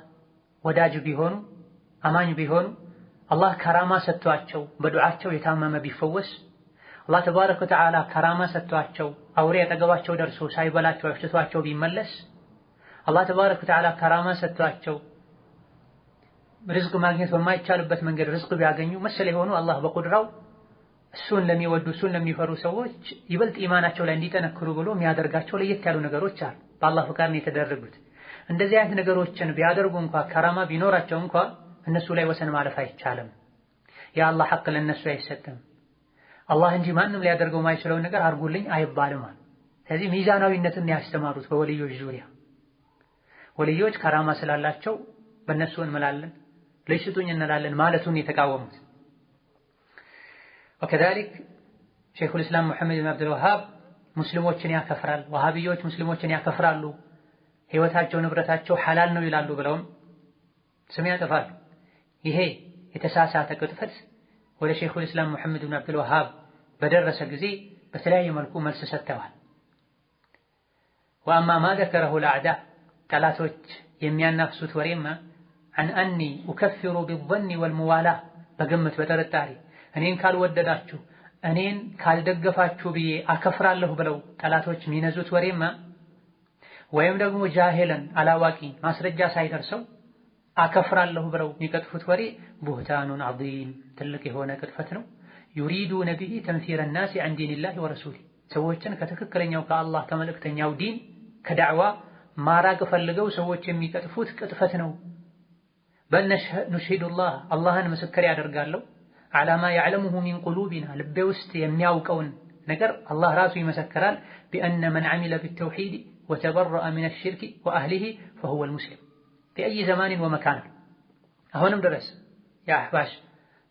ወዳጅ ቢሆኑ አማኝ ቢሆኑ አላህ ከራማ ሰጥቷቸው በዱዓቸው የታመመ ቢፈወስ አላህ ተባረከ ወተዓላ ከራማ ሰጥቷቸው አውሬ አጠገባቸው ደርሶ ሳይበላቸው አፍትቷቸው ቢመለስ አላህ ተባረከ ወተዓላ ከራማ ሰጥቷቸው ርዝቅ ማግኘት በማይቻልበት መንገድ ርዝቅ ቢያገኙ መሰል የሆኑ አላህ በቁድራው እሱን ለሚወዱ እሱን ለሚፈሩ ሰዎች ይበልጥ ኢማናቸው ላይ እንዲጠነክሩ ብሎ የሚያደርጋቸው ለየት ያሉ ነገሮች አሉ። በአላህ ፈቃድ ነው የተደረጉት። እንደዚህ አይነት ነገሮችን ቢያደርጉ እንኳ ከራማ ቢኖራቸው እንኳ እነሱ ላይ ወሰን ማለፍ አይቻልም። የአላህ ሐቅ ለነሱ አይሰጥም። አላህ እንጂ ማንም ሊያደርገው ማይችለውን ነገር አድርጉልኝ አይባልም። ስለዚህ ሚዛናዊነትን ያስተማሩት በወልዮች ዙሪያ ወልዮች ከራማ ስላላቸው በእነሱ እንምላለን ልጅ ስጡኝ እንላለን ማለቱን የተቃወሙት። ወከዛሊክ ሸይኹል ኢስላም ሙሐመድ ብን አብዱል ወሃብ ሙስሊሞችን ያከፍራል፣ ወሃቢዮች ሙስሊሞችን ያከፍራሉ፣ ህይወታቸው ንብረታቸው ሐላል ነው ይላሉ ብለውም ስም ያጠፋሉ። ይሄ የተሳሳተ ቅጥፈት ወደ ሸይኹል ኢስላም ሙሐመድ ብን አብዱል ወሃብ በደረሰ ጊዜ በተለያየ መልኩ መልስ ሰጥተዋል። ወአማ ማ ዘከረሁ ልአዕዳ ጠላቶች የሚያናፍሱት ወሬማ አን አኒ ኡከፊሩ ቢዘኒ ወልሙዋላ በግምት በጥርጣሬ እኔን ካልወደዳችሁ እኔን ካልደገፋችሁ ብዬ አከፍራለሁ ብለው ጠላቶች የሚነዙት ወሬማ ወይም ደግሞ ጃሂለን አላዋቂ ማስረጃ ሳይደርሰው አከፍራለሁ ብለው የሚቀጥፉት ወሬ ቡህታኑን ዐዚም ትልቅ የሆነ ቅጥፈት ነው። ዩሪዱነ ቢሂ ተንፊረ ናሲ ዐን ዲኒላሂ ወረሱሊህ ሰዎችን ከትክክለኛው ከአላህ ከመልእክተኛው ዲን ከዳዕዋ ማራቅ ፈልገው ሰዎች የሚቀጥፉት ቅጥፈት ነው። በል ኑሽሂዱላህ አላህን ምስክር ያደርጋለሁ ዐላ ማ የዕለሙሁ ሚን ቁሉቢና ልቤ ውስጥ የሚያውቀውን ነገር አላህ ራሱ ይመሰክራል። ቢአነ መን ዐሚለ ቢተውሒድ ወተበረአ ሚነ ሽርክ ወአህሊሂ ፈሁወል ሙስሊም ቢአይ ዘማኒን ወመካን። አሁንም ድረስ የአሕባሽ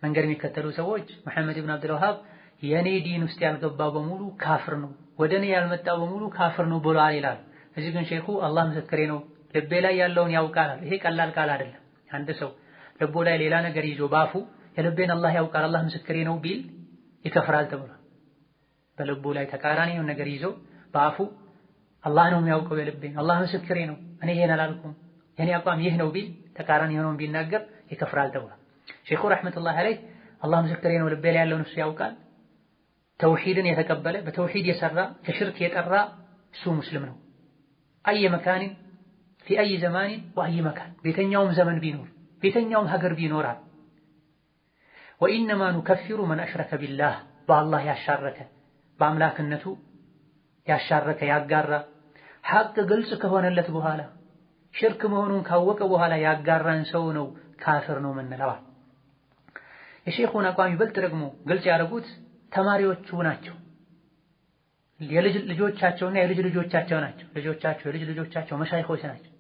መንገድ የሚከተሉ ሰዎች መሐመድ ብን አብዱል ወሃብ የኔ ዲን ውስጥ ያልገባው በሙሉ ካፍር ነው፣ ወደ እኔ ያልመጣው በሙሉ ካፍር ነው ብሏል ይላል። እዚህ ግን ሼኹ አላህ ምስክሬ ነው ልቤ ላይ ያለውን ያውቃል። ይሄ ቀላል ቃል አይደለም። አንድ ሰው ልቡ ላይ ሌላ ነገር ይዞ ባፉ የልቤን አላህ ያውቃል አላህ ምስክሬ ነው ቢል ይከፍራል ተብሏል። በልቡ ላይ ተቃራኒውን ነገር ይዞ ባፉ አላህ ነው የሚያውቀው የልቤን አላህ ምስክሬ ነው እኔ ይሄን አላልኩም የኔ አቋም ይህ ነው ቢል ተቃራኒ የሆነውን ቢናገር ይከፍራል ተብሏል። ሼኹ ረሕመቱላሂ ዐለይህ አላህ ምስክሬ ነው ልቤ ላይ ያለውን እሱ ያውቃል፣ ተውሂድን የተቀበለ በተውሂድ የሰራ ከሽርክ የጠራ እሱ ሙስሊም ነው። አይ መካኒን ፊ አይ ዘማኒን ወአይ መካን ቤተኛውም ዘመን ቢኖር ቤተኛውም ሀገር ቢኖራል ወኢነማ ኑከፊሩ መን አሽረከ ቢላህ በአላህ ያሻረከ በአምላክነቱ ያሻረከ ያጋራ ሐቅ ግልጽ ከሆነለት በኋላ ሽርክ መሆኑን ካወቀ በኋላ ያጋራን ሰው ነው ካፍር ነው የምንለው። የሼኹን አቋም ይበልጥ ደግሞ ግልጽ ያደረጉት ተማሪዎቹ ናቸው። የልጅ ልጆቻቸውና የልጅ ልጆቻቸው ናቸው። የልጅ ልጆቻቸው መሻይኾች ናቸው።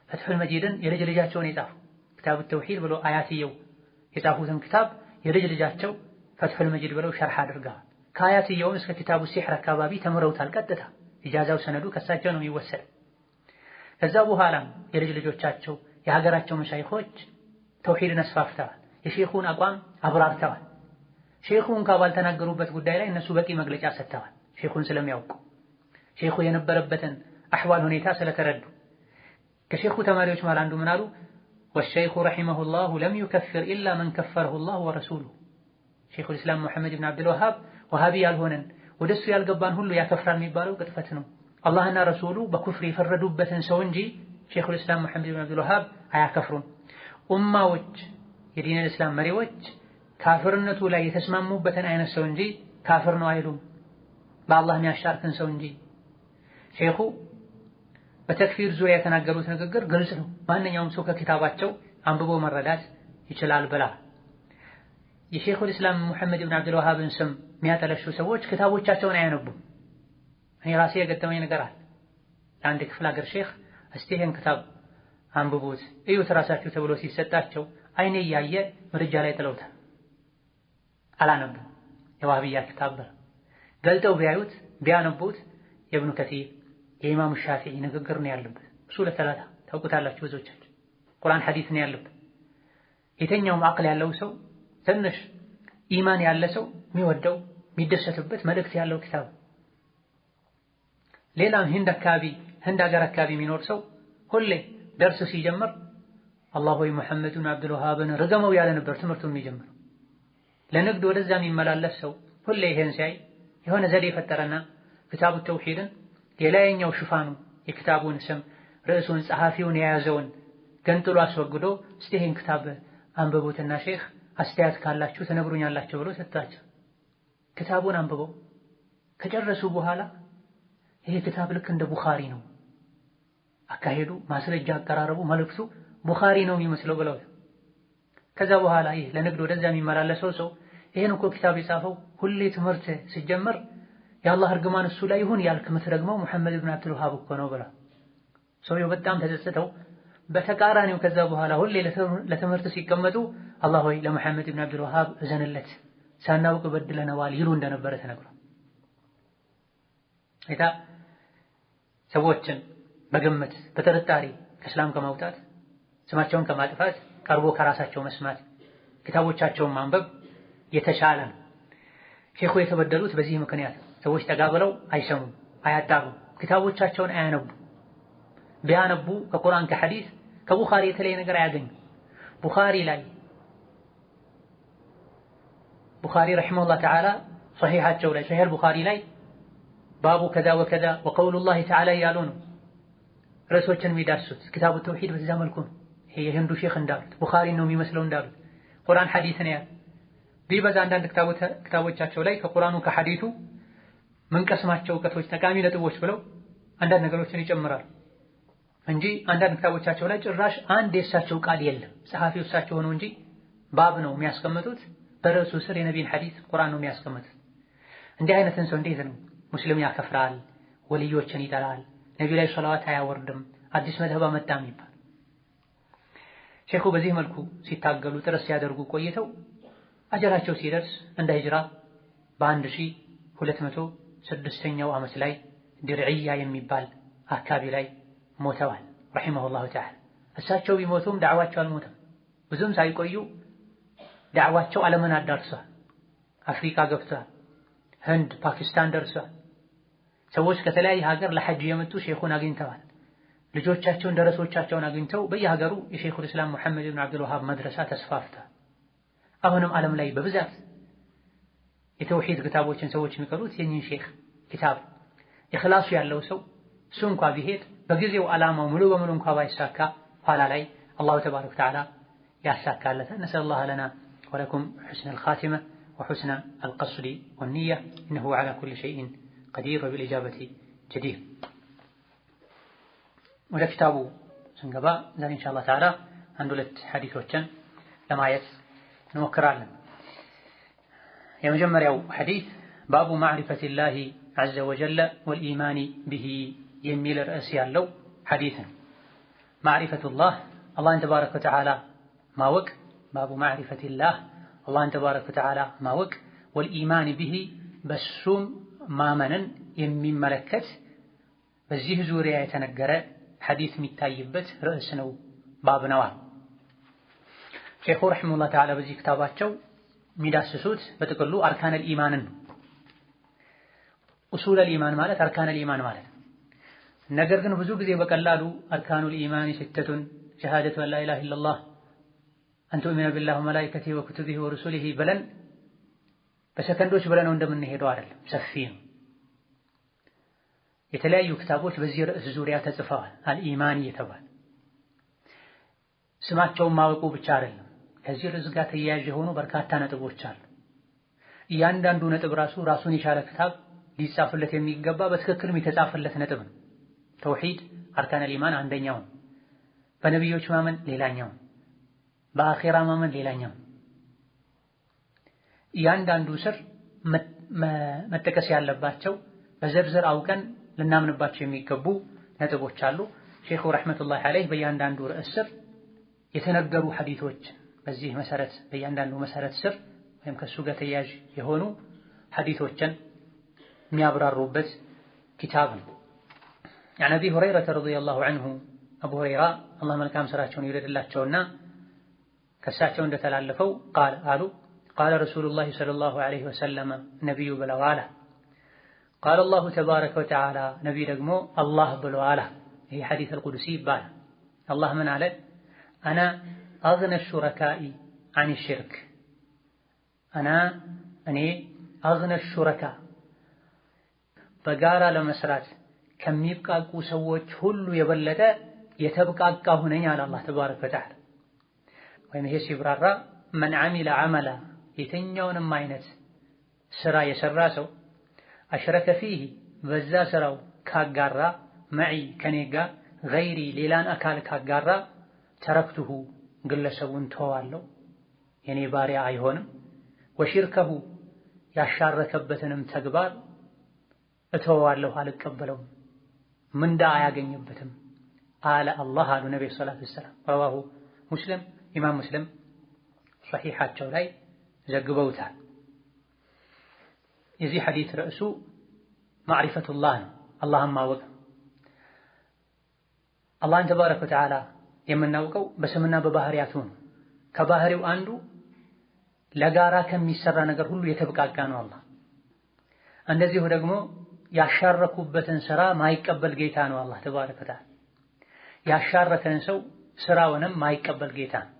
ፈትሑል መጂድን የልጅ ልጃቸውን የጻፉ ክታብ ተውሂድ ብሎ አያትየው የጻፉትን ክታብ የልጅ ልጃቸው ፈትሑል መጂድ ብለው ሸርሕ አድርገዋል። ከአያትየውም እስከ ኪታቡ ሲሕር አካባቢ ተምረውታል። ቀጥታ ኢጃዛው ሰነዱ ከሳቸው ነው የሚወሰደው። ከዛ በኋላ የልጅ ልጆቻቸው የሀገራቸው መሻይኾች ተውሂድን አስፋፍተዋል። የሼኹን አቋም አብራርተዋል። ሼኹን ባልተናገሩበት ጉዳይ ላይ እነሱ በቂ መግለጫ ሰጥተዋል። ሼኹን ስለሚያውቁ ሼኹ የነበረበትን አሕዋል ሁኔታ ስለተረዱ ከሼኹ ተማሪዎች ማለት አንዱ ምን አሉ? ወሸይኹ ረሒመሁላሁ ለም ዩከፍር ኢላ መን ከፈረሁ ላሁ ወረሱሉሁ። ሼኹል ኢስላም ሙሐመድ ብን አብዱል ወሃብ ወሃቢ ያልሆነን ወደሱ ያልገባን ሁሉ ያከፍራል የሚባለው ቅጥፈት ነው። አላህና ረሱሉ በኩፍር የፈረዱበትን ሰው እንጂ ሼኹል ኢስላም ሙሐመድ ብን አብዱል ወሃብ አያከፍሩም። ኡማዎች የዲነል እስላም መሪዎች ካፍርነቱ ላይ የተስማሙበትን አይነት ሰው እንጂ ካፍር ነው አይሉም። በአላህ የሚያሻርክን ሰው እንጂ። ሼኹ በተክፊር ዙሪያ የተናገሩት ንግግር ግልጽ ነው። ማንኛውም ሰው ከኪታባቸው አንብቦ መረዳት ይችላል ብላ የሼኹል ኢስላም ሙሐመድ ብን አብዱል ወሃብን ስም የሚያጠለሹ ሰዎች ክታቦቻቸውን አያነቡም። እኔ ራሴ የገጠመኝ ነገር አለ። ለአንድ ክፍለ ሀገር ሼኽ እስቲ ይህን ክታብ አንብቡት እዩት ራሳችሁ ተብሎ ሲሰጣቸው አይኔ እያየ ምድጃ ላይ ጥለውታል። አላነቡም። የዋህብያ ክታብ ገልጠው ቢያዩት ቢያነቡት የኢብኑ ከሲር የኢማሙ ሻፊዒ ንግግር ነው ያለበት። ኡሱል ሰላሳ ታውቁታላችሁ ብዙዎቻችሁ። ቁርአን ሐዲስ ነው ያለበት። የተኛውም አቅል ያለው ሰው ትንሽ ኢማን ያለ ሰው የሚወደው የሚደሰትበት መልእክት ያለው ክታብ። ሌላም ህንድ ሀገር አካባቢ የሚኖር ሰው ሁሌ ደርስ ሲጀምር አላህ ወይ ሙሐመድን አብዱል ወሃብን ረገመው ያለ ነበር ትምህርቱን የሚጀምር። ለንግድ ወደዛ የሚመላለስ ሰው ሁሌ ይሄን ሲያይ የሆነ ዘዴ ፈጠረና ክታቡ ተውሂድን የላይኛው ሽፋኑ የክታቡን ስም ርዕሱን ጸሐፊውን የያዘውን ገንጥሎ አስወግዶ እስቲ ይሄን ክታብ አንብቡትና ሼኽ አስተያየት ካላችሁ ተነግሩኛላችሁ ብሎ ሰጣቸው። ክታቡን አንብበው ከጨረሱ በኋላ ይሄ ክታብ ልክ እንደ ቡኻሪ ነው አካሄዱ፣ ማስረጃ አቀራረቡ፣ መልእክቱ ቡኻሪ ነው የሚመስለው ብለው ከዛ በኋላ ይሄ ለንግድ ወደዛ የሚመላለሰው ሰው ይሄን እኮ ክታብ የጻፈው ሁሌ ትምህርት ሲጀመር የአላህ እርግማን እሱ ላይ ይሁን ያልክ ምትረግመው ሙሐመድ ብን አብዱል ወሃብ እኮ ነው ብላ ሰውየው በጣም ተጸጽተው በተቃራኒው ከዛ በኋላ ሁሌ ለትምህርት ሲቀመጡ አላህ ሆይ ለሙሐመድ ብን አብዱል ወሃብ እዘንለት ሳናውቅ በድለነዋል ይሉ እንደነበረ ተነግሯል። አይታ ሰዎችን በግምት በጥርጣሬ ከእስላም ከማውጣት ስማቸውን ከማጥፋት ቀርቦ ከራሳቸው መስማት ክታቦቻቸውን ማንበብ የተሻለ ነው። ሼኹ የተበደሉት በዚህ ምክንያት ሰዎች ጠጋ ብለው አይሰሙም፣ አያጣሩም፣ ክታቦቻቸውን አያነቡ። ቢያነቡ ከቁርአን ከሐዲስ ከቡኻሪ የተለየ ነገር አያገኙ። ቡኻሪ ረሒመሁላህ ተዓላ ሶሒሓቸው ላይ ሶሒህ አልቡኻሪ ላይ ባቡ ከዛ ወከዛ ወቀውሉላሂ ተዓላ እያሉ ነው ርዕሶችን የሚዳሱት። ክታቡ ተውሂድ በዛ መልኩ ነው። ይሄ የህንዱ ሼኽ እንዳሉት ቡኻሪን ነው የሚመስለው እንዳሉት ቁርአን ሐዲስን ያል ቢበዛ አንዳንድ ክታቦቻቸው ላይ ከቁርአኑ ከሐዲሱ ምንቀስማቸው እውቀቶች ጠቃሚ ነጥቦች ብለው አንዳንድ ነገሮችን ይጨምራሉ እንጂ አንዳንድ ክታቦቻቸው ላይ ጭራሽ አንድ የእሳቸው ቃል የለም። ጸሐፊው እሳቸው ሆነው እንጂ ባብ ነው የሚያስቀምጡት። በርዕሱ ስር የነቢይን ሐዲስ ቁርአን ነው የሚያስቀምጡት። እንዲህ አይነትን ሰው እንዴት ነው ሙስሊም ያከፍራል፣ ወልዮችን ይጠላል፣ ነቢዩ ላይ ሰላዋት አያወርድም፣ አዲስ መዝሀብ መጣ የሚባል። ሼኹ በዚህ መልኩ ሲታገሉ ጥረት ሲያደርጉ ቆይተው አጀራቸው ሲደርስ እንደ ሂጅራ በ1206ኛው ዓመት ላይ ድርዕያ የሚባል አካባቢ ላይ ሞተዋል ረሒመሁላሁ ተዓላ። እሳቸው ቢሞቱም ዳዕዋቸው አልሞተም። ብዙም ሳይቆዩ ዳዕዋቸው ዓለምን አዳርሷል። አፍሪካ ገብቷል፣ ህንድ፣ ፓኪስታን ደርሷል። ሰዎች ከተለያየ ሀገር ለሐጅ የመጡ ሼኹን አግኝተዋል። ልጆቻቸውን ደረሶቻቸውን አግኝተው በየሀገሩ የሼኹል ኢስላም ሙሐመድ ብን አብዱል ወሃብ መድረሳ ተስፋፍቷል። አሁንም ዓለም ላይ በብዛት የተውሂድ ክታቦችን ሰዎች የሚቀሩት የኚህን ሼኽ ኪታብ ኢኽላሱ ያለው ሰው እሱ እንኳ ቢሄድ በጊዜው ዓላማው ሙሉ በሙሉ እንኳ ባይሳካ ኋላ ላይ አላሁ ተባረከ ወተዓላ ያሳካለታል። ነስአሉላህ ለና ولكم حسن الخاتمة وحسن القصد والنية إنه على كل شيء قدير وبالإجابة جدير. ወደ ኪታቡ ስንገባ ዛሬ ኢንሻአላህ ተዓላ አንድ ሁለት ሐዲሶችን ለማየት እንሞክራለን። የመጀመሪያው ሐዲስ ባቡ ማዕሪፈቲላሂ ዐዘ ወጀለ ወልኢማኒ ቢሂ የሚል ርዕስ ያለው ሐዲስ ነው። ማዕሪፈቱላህ አላህን ተባረከ ወተዓላ ማወቅ፣ ባቡ ማዕሪፈቲላህ አላህን ተባረከ ወተዓላ ማወቅ፣ ወልኢማኒ ቢሂ በሱም ማመንን የሚመለከት በዚህ ዙሪያ የተነገረ ሐዲስ የሚታይበት ርዕስ ነው፣ ባብ ነው። ሼኹ ረሒመሁላህ ተዓላ በዚህ ክታባቸው የሚዳስሱት በጥቅሉ አርካነል ኢማንን ነው። ኡሱለል ኢማን ማለት አርካነል ኢማን ማለት ነው። ነገር ግን ብዙ ጊዜ በቀላሉ አርካኑል ኢማን ሲተቱን ሸሃደቱ አን ላ ኢላሃ ኢለላህ አን ቱእሚነ ቢላሂ ወመላኢከቲሂ ወኩቱቢሂ ወሩሱሊሂ ብለን በሰከንዶች ብለነው እንደምንሄደው አይደለም፣ ሰፊ ነው። የተለያዩ ክታቦች በዚህ ርዕስ ዙሪያ ተጽፈዋል። አልኢማን እየተባለ ስማቸውን ማወቁ ብቻ አይደለም፣ ከዚህ ርዕስ ጋር ተያያዥ የሆኑ በርካታ ነጥቦች አሉ። እያንዳንዱ ነጥብ ራሱን የቻለ ክታብ ሊጻፍለት የሚገባ በትክክልም የተጻፈለት ነጥብ ነው። ተውሂድ አርካነል ኢማን አንደኛው፣ በነቢዮች ማመን ሌላኛው፣ በአኺራ ማመን ሌላኛው። እያንዳንዱ ስር መጠቀስ ያለባቸው በዝርዝር አውቀን ልናምንባቸው የሚገቡ ነጥቦች አሉ። ሼኹ ረሕመቱላሂ ዐለይህ በእያንዳንዱ ርዕስ ስር የተነገሩ ሐዲሶች በዚህ መሰረት በእያንዳንዱ መሰረት ስር ወይም ከሱ ጋር ተያያዥ የሆኑ ሐዲሶችን የሚያብራሩበት ኪታብ ነው። عن أبي هريرة رضي الله عنه أبو هريرة الله መልካም ስራቸውን ይውደድላቸውና ከሳቸው እንደተላለፈው قال رسول الله صلى الله عليه وسلم ነብዩ ብለዋል። قال الله تبارك وتعالى ነብይ ደግሞ አላህ ብለዋል። ይሄ ሐዲስ አልቁዱሲ ይባላል። አላህ ምን አለ? أنا أغنى الشركاء عن الشرك እኔ أغنى الشركاء በጋራ ለመስራት ከሚብቃቁ ሰዎች ሁሉ የበለጠ የተብቃቃሁ ነኝ አለ አላህ ተባረከ ወተዓላ። ወይም ይሄ ሲብራራ መን ዓሚለ ዐመላ የትኛውንም አይነት ስራ የሰራ ሰው አሽረከ ፊህ በዛ ስራው ካጋራ መዒ ከኔ ጋር ገይሪ ሌላን አካል ካጋራ ተረክቱሁ ግለሰቡን ተዋለሁ የኔ ባሪያ አይሆንም። ወሽርከሁ ያሻረከበትንም ተግባር እተዋለሁ አልቀበለውም፣ ምንዳ አያገኝበትም አለ አላህ አሉ ነብዩ ሰለላሁ ዐለይሂ ወሰለም። ረዋሁ ሙስሊም ኢማም ሙስሊም ሶሒሓቸው ላይ ዘግበውታል። የዚህ ሐዲስ ርዕሱ ማዕሪፈቱላህ ነው፣ አላህን ማወቅ። አላህን ተባረከ ወተዓላ የምናውቀው በስምና በባህሪያቱ ነው። ከባህሪው አንዱ ለጋራ ከሚሰራ ነገር ሁሉ የተብቃቃ ነው አላህ። እንደዚሁ ደግሞ ያሻረኩበትን ስራ ማይቀበል ጌታ ነው አላህ ተባረከ ወተዓላ። ያሻረከን ሰው ስራውንም ማይቀበል ጌታ ነው።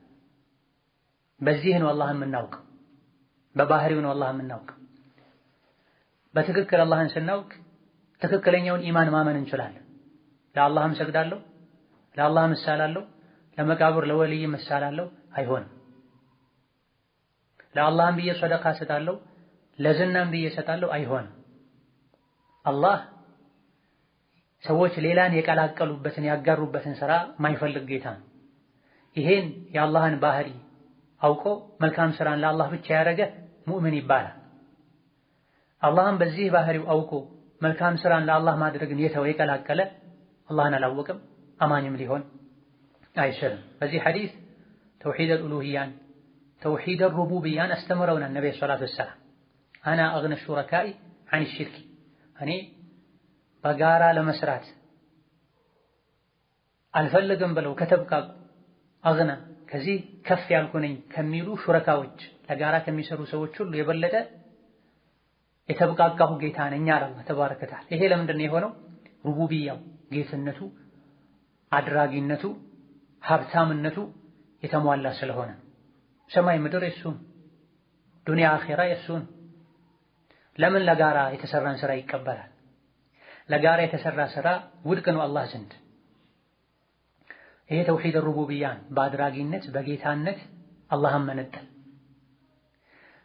በዚህ ነው አላህን የምናውቀው፣ በባህሪው ነው አላህን የምናውቀው። በትክክል አላህን ስናውቅ ትክክለኛውን ኢማን ማመን እንችላለን። ለአላህም ሰግዳለሁ፣ ለአላህም እሳላለሁ፣ ለመቃብር ለወልይ እሳላለሁ አይሆንም። ለአላህም ብዬ ሰደቃ እሰጣለሁ፣ ለዝናም ብዬ እሰጣለሁ አይሆንም። አላህ ሰዎች ሌላን የቀላቀሉበትን ያጋሩበትን ስራ ማይፈልግ ጌታ ነው። ይሄን የአላህን ባህሪ አውቆ መልካም ስራን ለአላህ ብቻ ያደረገ ሙእምን ይባላል። አላህም በዚህ ባህሪው አውቆ መልካም ስራን ለአላህ ማድረግን የተወ የቀላቀለ አላህን አላወቅም፣ አማኝም ሊሆን አይችልም። በዚህ ሐዲስ ተውሂደል ኡሉሂያን ተውሂደል ሩቡቢያን አስተምረውናል ነብዩ ሰለላሁ ዐለይሂ ወሰለም። አና አግነ ሹረካኢ ዐን ሽርክ እኔ በጋራ ለመስራት አልፈልግም ብለው ከተብቃቁ አግና ከዚህ ከፍ ያልኩ ነኝ ከሚሉ ሹረካዎች ለጋራ ከሚሰሩ ሰዎች ሁሉ የበለጠ የተብቃቃሁ ጌታ ነኝ አለ አላህ ተባረከ ወተዓላ። ይሄ ለምንድን ነው የሆነው? ሩቡቢያው ጌትነቱ፣ አድራጊነቱ፣ ሀብታምነቱ የተሟላ ስለሆነ ሰማይ ምድር የሱ ነው፣ ዱንያ አኺራ የሱ ነው። ለምን ለጋራ የተሰራን ስራ ይቀበላል? ለጋራ የተሰራ ስራ ውድቅ ነው አላህ ዘንድ። ይሄ ተውሂድ ሩቡቢያን በአድራጊነት በጌታነት አላህን መነጠል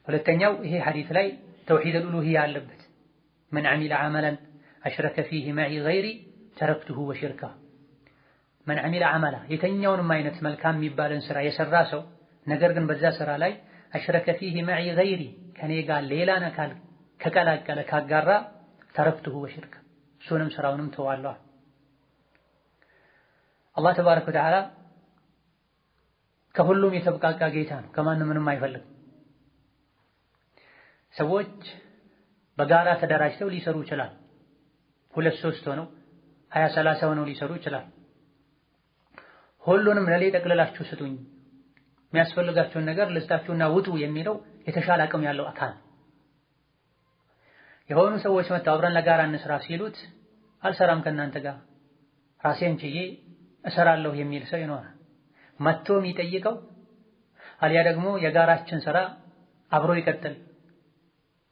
ሁለተኛው ይሄ ሐዲስ ላይ ተውሂድ አልኡሉሂያ አለበት። መን ዐሚለ ዐመለን አሽረከ ፊህ መዒ ገይሪ ተረክቱሁ ወሽርካ። መን ዐሚለ ዐመላ የተኛውንም አይነት መልካም የሚባልን ስራ የሰራ ሰው ነገር ግን በዛ ስራ ላይ አሽረከ ፊህ መዒ ገይሪ ከኔ ጋር ሌላን አካል ከቀላቀለ ካጋራ ተረክቱሁ ወሽርካ እሱንም ስራውንም ተዋለሁ። አላህ ተባረከ ወተዓላ ከሁሉም የተብቃቃ ጌታ ነው። ከማንም ምንም አይፈልግም። ሰዎች በጋራ ተደራጅተው ሊሰሩ ይችላል። 2-3 ሆነው 20-30 ሆነው ሊሰሩ ይችላል። ሁሉንም ለሌ ጠቅልላችሁ ስጡኝ፣ የሚያስፈልጋችሁን ነገር ልስጣችሁና ውጡ የሚለው የተሻለ አቅም ያለው አካል። የሆኑ ሰዎች መጥተው አብረን ለጋራ እንስራ ሲሉት አልሰራም ከእናንተ ጋር ራሴን ችዬ እሰራለሁ የሚል ሰው ይኖራል። መጥቶ የሚጠይቀው አልያ ደግሞ የጋራችን ስራ አብሮ ይቀጥል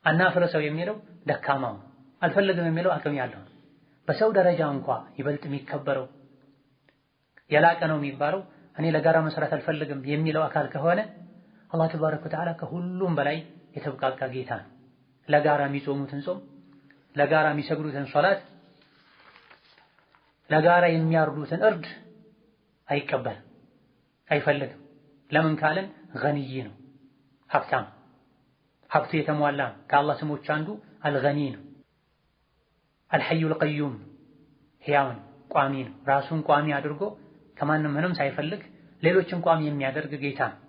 አናፍርሰው የሚለው ደካማው፣ አልፈልግም የሚለው አቅም ያለው። በሰው ደረጃ እንኳ ይበልጥ የሚከበረው የላቀ ነው የሚባለው እኔ ለጋራ መስራት አልፈልግም የሚለው አካል ከሆነ አላህ ተባረከ ወተዓላ ከሁሉም በላይ የተብቃቃ ጌታ ነው። ለጋራ የሚጾሙትን ጾም፣ ለጋራ የሚሰግዱትን ሶላት፣ ለጋራ የሚያርዱትን እርድ አይቀበልም፣ አይፈልግም። ለምን ካለን ገኒይ ነው፣ ሀብታም፣ ሀብቱ የተሟላ ነው። ከአላህ ስሞች አንዱ አልገኒ ነው። አልሐዩል ቀዩም ሕያው ነው፣ ቋሚ ነው። ራሱን ቋሚ አድርጎ ከማንም ምንም ሳይፈልግ ሌሎችን ቋሚ የሚያደርግ ጌታ ነው።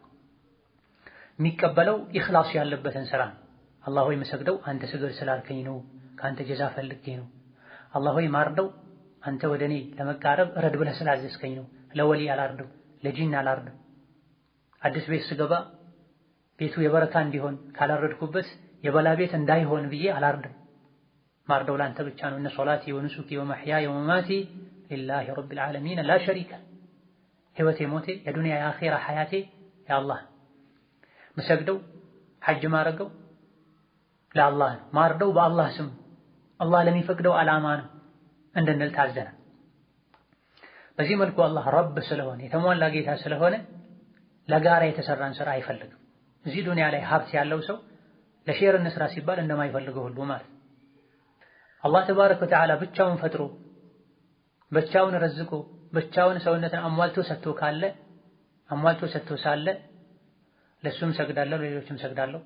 የሚቀበለው ኢኽላስ ያለበትን ስራ ነው። አላህ ሆይ የምሰግደው አንተ ስገድ ስላልከኝ ነው፣ ከአንተ ጀዛ ፈልጌ ነው። አላህ ሆይ ማርደው አንተ ወደኔ ለመቃረብ ረድ ብለህ ስላዘዝከኝ ነው። ለወሊ አላርድም፣ ለጂን አላርድም። አዲስ ቤት ስገባ ቤቱ የበረካ እንዲሆን ካላረድኩበት የበላ ቤት እንዳይሆን ብዬ አላርድም። ማርደው ላንተ ብቻ ነው። እነ ሶላቲ ወኑሱኪ ወመሕያየ ወመማቲ ሊላሂ ረቢል ዓለሚን ላ ሸሪከ። ህይወቴ ሞቴ የዱንያ የአኺራ ሐያቴ የአላህ። ምሰግደው ሐጅ ማረገው ለአላህ ነው። ማርደው በአላህ ስም አላህ ለሚፈቅደው ዓላማ ነው እንድንል ታዘነ። በዚህ መልኩ አላህ ረብ ስለሆነ የተሟላ ጌታ ስለሆነ ለጋራ የተሰራን ስራ አይፈልግም። እዚህ ዱንያ ላይ ሀብት ያለው ሰው ለሼር እንስራ ሲባል እንደማይፈልገው ሁሉ ማለት አላህ ተባረከ ወተዓላ ብቻውን ፈጥሮ ብቻውን ረዝቆ ብቻውን ሰውነትን አሟልቶ ሰጥቶ ሳለ ለሱም ሰግዳለሁ ለሌሎችም ሰግዳለሁ፣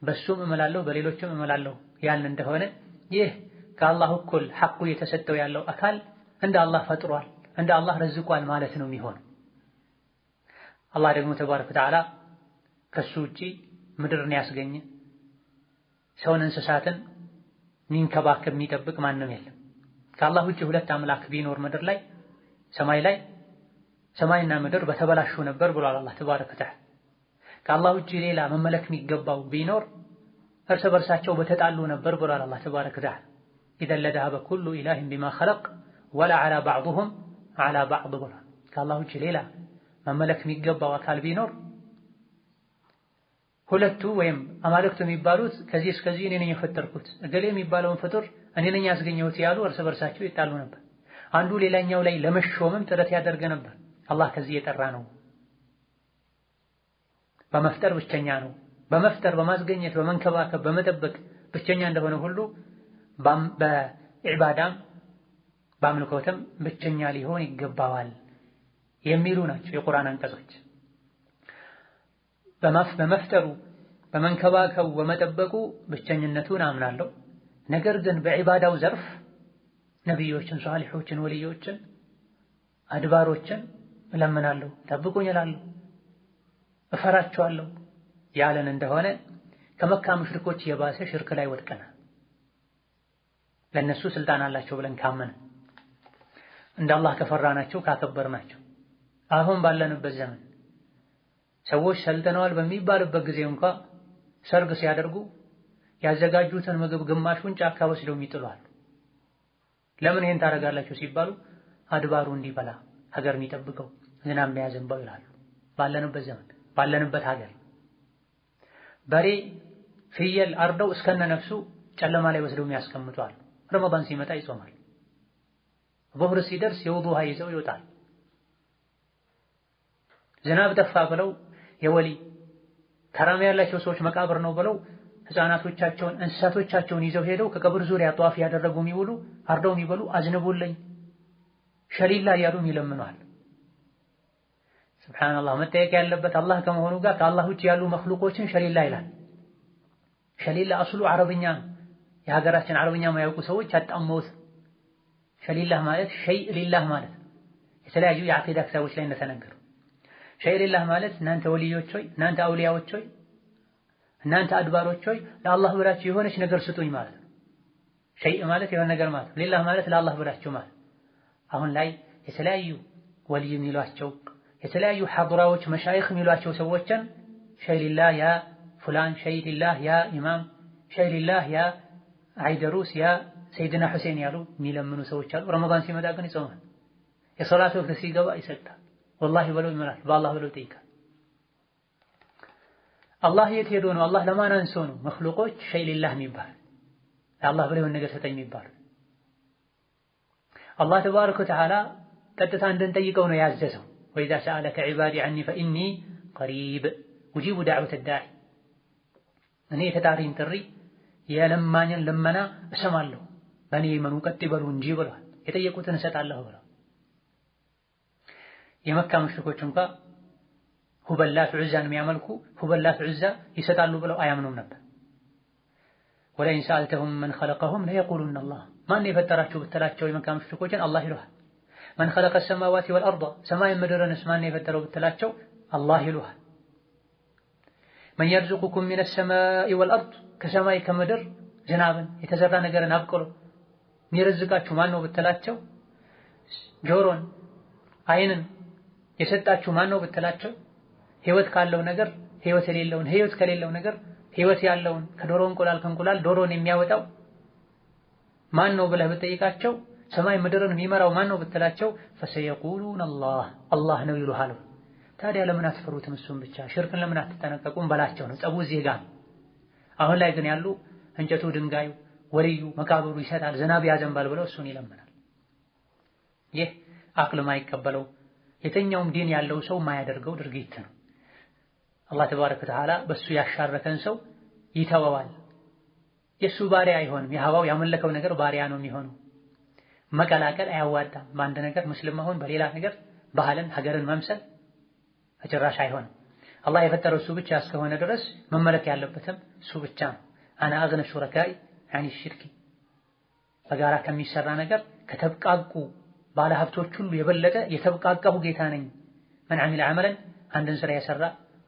በሱም እምላለሁ በሌሎችም እምላለሁ ያልን እንደሆነ ይህ ከአላህ እኩል ሐቁ የተሰጠው ያለው አካል እንደ አላህ ፈጥሯል፣ እንደ አላህ ረዝቋል ማለት ነው የሚሆነው። አላህ ደግሞ ተባረከ ወተዓላ ከሱ ውጪ ምድርን ያስገኘ ሰውን እንስሳትን የሚንከባከብ የሚጠብቅ ማንም የለም። ከአላህ ውጪ ሁለት አምላክ ቢኖር ምድር ላይ ሰማይና ምድር በተበላሹ ነበር ብሏል አላህ ተባረከ ወተዓላ። ከአላህ ውጪ ሌላ መመለክ የሚገባው ቢኖር እርስ በርሳቸው በተጣሉ ነበር ብሏል አላህ ተባረከ ወተዓላ። ኢዘን ለዘሀበ ኩሉ ኢላሂን ቢማ ኸለቅ ወላ ዐላ በዕዱሁም ዐላ በዕድ ብሏል። ከአላህ ውጪ ሌላ መመለክ የሚገባው አካል ቢኖር ሁለቱ ወይም አማልክቱ የሚባሉት ከዚህ እስከዚህ እኔ ነኝ የፈጠርኩት እገሌ የሚባለውን ፍጡር እኔ ነኝ ያስገኘሁት ያሉ እርስ በርሳቸው ይጣሉ ነበር። አንዱ ሌላኛው ላይ ለመሾምም ጥረት ያደርግ ነበር። አላህ ከዚህ የጠራ ነው። በመፍጠር ብቸኛ ነው። በመፍጠር በማስገኘት በመንከባከብ በመጠበቅ ብቸኛ እንደሆነ ሁሉ በኢባዳም በአምልኮትም ብቸኛ ሊሆን ይገባዋል የሚሉ ናቸው የቁርአን አንቀጾች። በመፍጠሩ በመንከባከቡ በመጠበቁ ብቸኝነቱን አምናለሁ። ነገር ግን በዒባዳው ዘርፍ ነቢዮችን፣ ሷሊሖችን፣ ወልዮችን፣ አድባሮችን እለምናለሁ፣ ጠብቁኝ እላለሁ፣ እፈራቸዋለሁ ያለን እንደሆነ ከመካ ሙሽሪኮች የባሰ ሽርክ ላይ ወድቀናል። ለነሱ ስልጣን አላቸው ብለን ካመን እንደ አላህ ከፈራናቸው ካከበርናቸው አሁን ባለንበት ዘመን ሰዎች ሰልጥነዋል በሚባልበት ጊዜ እንኳ ሰርግ ሲያደርጉ ያዘጋጁትን ምግብ ግማሹን ጫካ ወስደው ይጥላሉ። ለምን ይሄን ታደርጋላችሁ ሲባሉ አድባሩ እንዲበላ ሀገር የሚጠብቀው ዝናብ የሚያዘንበው ይላሉ። ባለንበት ዘመን ባለንበት ሀገር በሬ ፍየል አርደው እስከነ ነፍሱ ጨለማ ላይ ወስደው የሚያስቀምጧል። ረመዳን ሲመጣ ይጾማል። ዙህር ሲደርስ የውዱእ ውሃ ይዘው ይወጣል። ዝናብ ጠፋ ብለው የወሊ ከራማ ያላቸው ሰዎች መቃብር ነው ብለው ህፃናቶቻቸውን እንስሳቶቻቸውን ይዘው ሄደው ከቀብር ዙሪያ ጧፍ ያደረጉ የሚውሉ አርደው የሚበሉ አዝንቡልኝ ሸሊላ እያሉ ይለምኗል። ሱብሃንአላህ መጠየቅ ያለበት አላህ ከመሆኑ ጋር ከአላህ ውጭ ያሉ መክሉቆችን ሸሊላ ይላል። ሸሊላ አስሉ አረብኛ የሀገራችን አረብኛ የማያውቁ ሰዎች አጣመውት። ሸሊላህ ማለት ሸይእ ሊላህ ማለት የተለያዩ የአቂዳ ክታቦች ላይ እንደተነገሩ ሸይእ ሊላህ ማለት እናንተ ወልዮች ሆይ፣ እናንተ አውሊያዎች ሆይ፣ እናንተ አድባሮች ሆይ ለአላህ ብላችሁ የሆነች ነገር ስጡኝ ማለት ነው። ሸይእ ማለት የሆነ ነገር ማለት ነው። ሊላህ ማለት ለአላህ ብላችሁ ማለት። አሁን ላይ የተለያዩ ወልይ የሚሏቸው የተለያዩ ሐድራዎች መሻይኽ የሚሏቸው ሰዎችን ሸይእ ሊላህ ያ ፉላን፣ ሸይእ ሊላህ ያ ኢማም፣ ሸይእ ሊላህ ያ አይደሩስ ያ ሰይድና ሁሴን ያሉ የሚለምኑ ሰዎች አሉ። ረመዳን ሲመጣ ግን ይጾማል። የሶላት ወቅት ሲገባ ይሰግዳል። ወላሂ ብለው ይመላል። በአላህ ብለው ይጠይቃል። አላህ የት ሄዶ ነው? አላህ ለማን አንሶ ነው? መክሉቆች ሸይእ ሊላህ የሚባል ለአላህ ብለው የሆነ ነገር ሰጠኝ የሚባል አላህ ተባረከ ወተዓላ ቀጥታ እንድንጠይቀው ነው ያዘዘው። ወኢዛ ሰአለከ ዒባዲ ዐኒ ፈኢኒ ቀሪብ ኡጂቡ ዳዕወተ ዳዒ እኔ የተጣሪን ጥሪ የለማኝን ልመና እሰማለሁ በእኔ ይመኑ ቀጥ ይበሉ እንጂ ብሏል። የጠየቁትን እሰጣለሁ ብሏል። የመካ ሙሽሪኮች እንኳ ሁበላት ዑዛን የሚያመልኩ ሁበላት ዑዛ ይሰጣሉ ብለው አያምኑም ነበር። ወለኢን ሰአልተሁም መን ኸለቀሁም ለየቁሉነ አላህ ማን የፈጠራቸው ብትላቸው የመካ ሙሽሪኮችን አላህ ይሉሃል። መን ኸለቀ ሰማዋቲ ወልአርዳ ሰማይ ምድርንስ ማን የፈጠረው ብትላቸው አላህ ይሉሃል። መን የርዙቁኩም ሚነ ሰማኢ ወልአርድ ከሰማይ ከምድር ዝናብን የተዘራ ነገርን አብቅሎ የሚረዝቃችሁ ማን ነው ብትላቸው ጆሮን አይንን የሰጣችሁ ማን ነው ብትላቸው ህይወት ካለው ነገር ህይወት የሌለውን ህይወት ከሌለው ነገር ህይወት ያለውን ከዶሮ እንቁላል ከእንቁላል ዶሮን የሚያወጣው ማን ነው ብለህ ብትጠይቃቸው ሰማይ ምድርን የሚመራው ማን ነው ብትላቸው ፈሰየቁሉን አላህ ነው ይሉሃል። ታዲያ ለምን አትፈሩትም? እሱን ብቻ ሽርክን ለምን አትጠነቀቁም በላቸው ነው ጸቡ እዚህ ጋር። አሁን ላይ ግን ያሉ እንጨቱ ድንጋዩ ወልዩ መቃብሩ ይሰጣል ዝናብ ያዘንባል ብለው እሱን ይለምናል። ይህ አቅል ማይቀበለው የተኛውም ዲን ያለው ሰው ማያደርገው ድርጊት ነው። አላህ ተባረከ ወተዓላ በሱ ያሻረከን ሰው ይተወዋል። የሱ ባሪያ አይሆንም። የሀዋው ያመለከው ነገር ባሪያ ነው የሚሆነው። መቀላቀል አያዋጣም። በአንድ ነገር ሙስሊም መሆን በሌላ ነገር ባህልን ሀገርን መምሰል አጭራሽ አይሆንም። አላህ የፈጠረው እሱ ብቻ እስከሆነ ድረስ መመለክ ያለበትም እሱ ብቻ ነው። አና አግነ ሹረካኢ አኒ ሽርኪ በጋራ ከሚሰራ ነገር ከተብቃቁ ባለ ሀብቶች ሁሉ የበለጠ የተብቃቃሁ ጌታ ነኝ። መን ዐሚለ ዐመለን አንድን ስራ የሰራ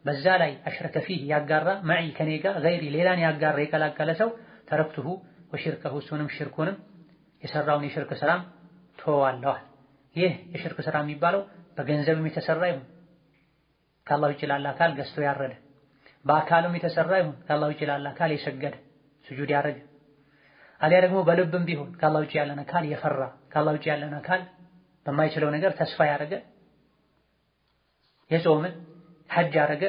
በዛ ላይ አሽረከ ፊህ ያጋራ መዒ ከኔ ጋር ገይሪ ሌላን ያጋራ የቀላቀለ ሰው ተረክቱሁ ወሽርከሁ እሱንም ሽርኩንም የሰራውን የሽርክ ስራም ተወዋለሁ። ይህ የሽርክ ስራ የሚባለው በገንዘብም የተሰራ ይሁን ከአላህ ውጭ ላለ አካል ገዝቶ ያረደ፣ በአካልም የተሰራ ይሁን ከአላህ ውጭ ላለ አካል የሰገደ ስጁድ ያረገ፣ አሊያ ደግሞ በልብም ቢሆን ከአላህ ውጭ ያለን አካል የፈራ ከአላህ ውጭ ያለን አካል በማይችለው ነገር ተስፋ ያረገ፣ የጾመ ሐጅ ያረገ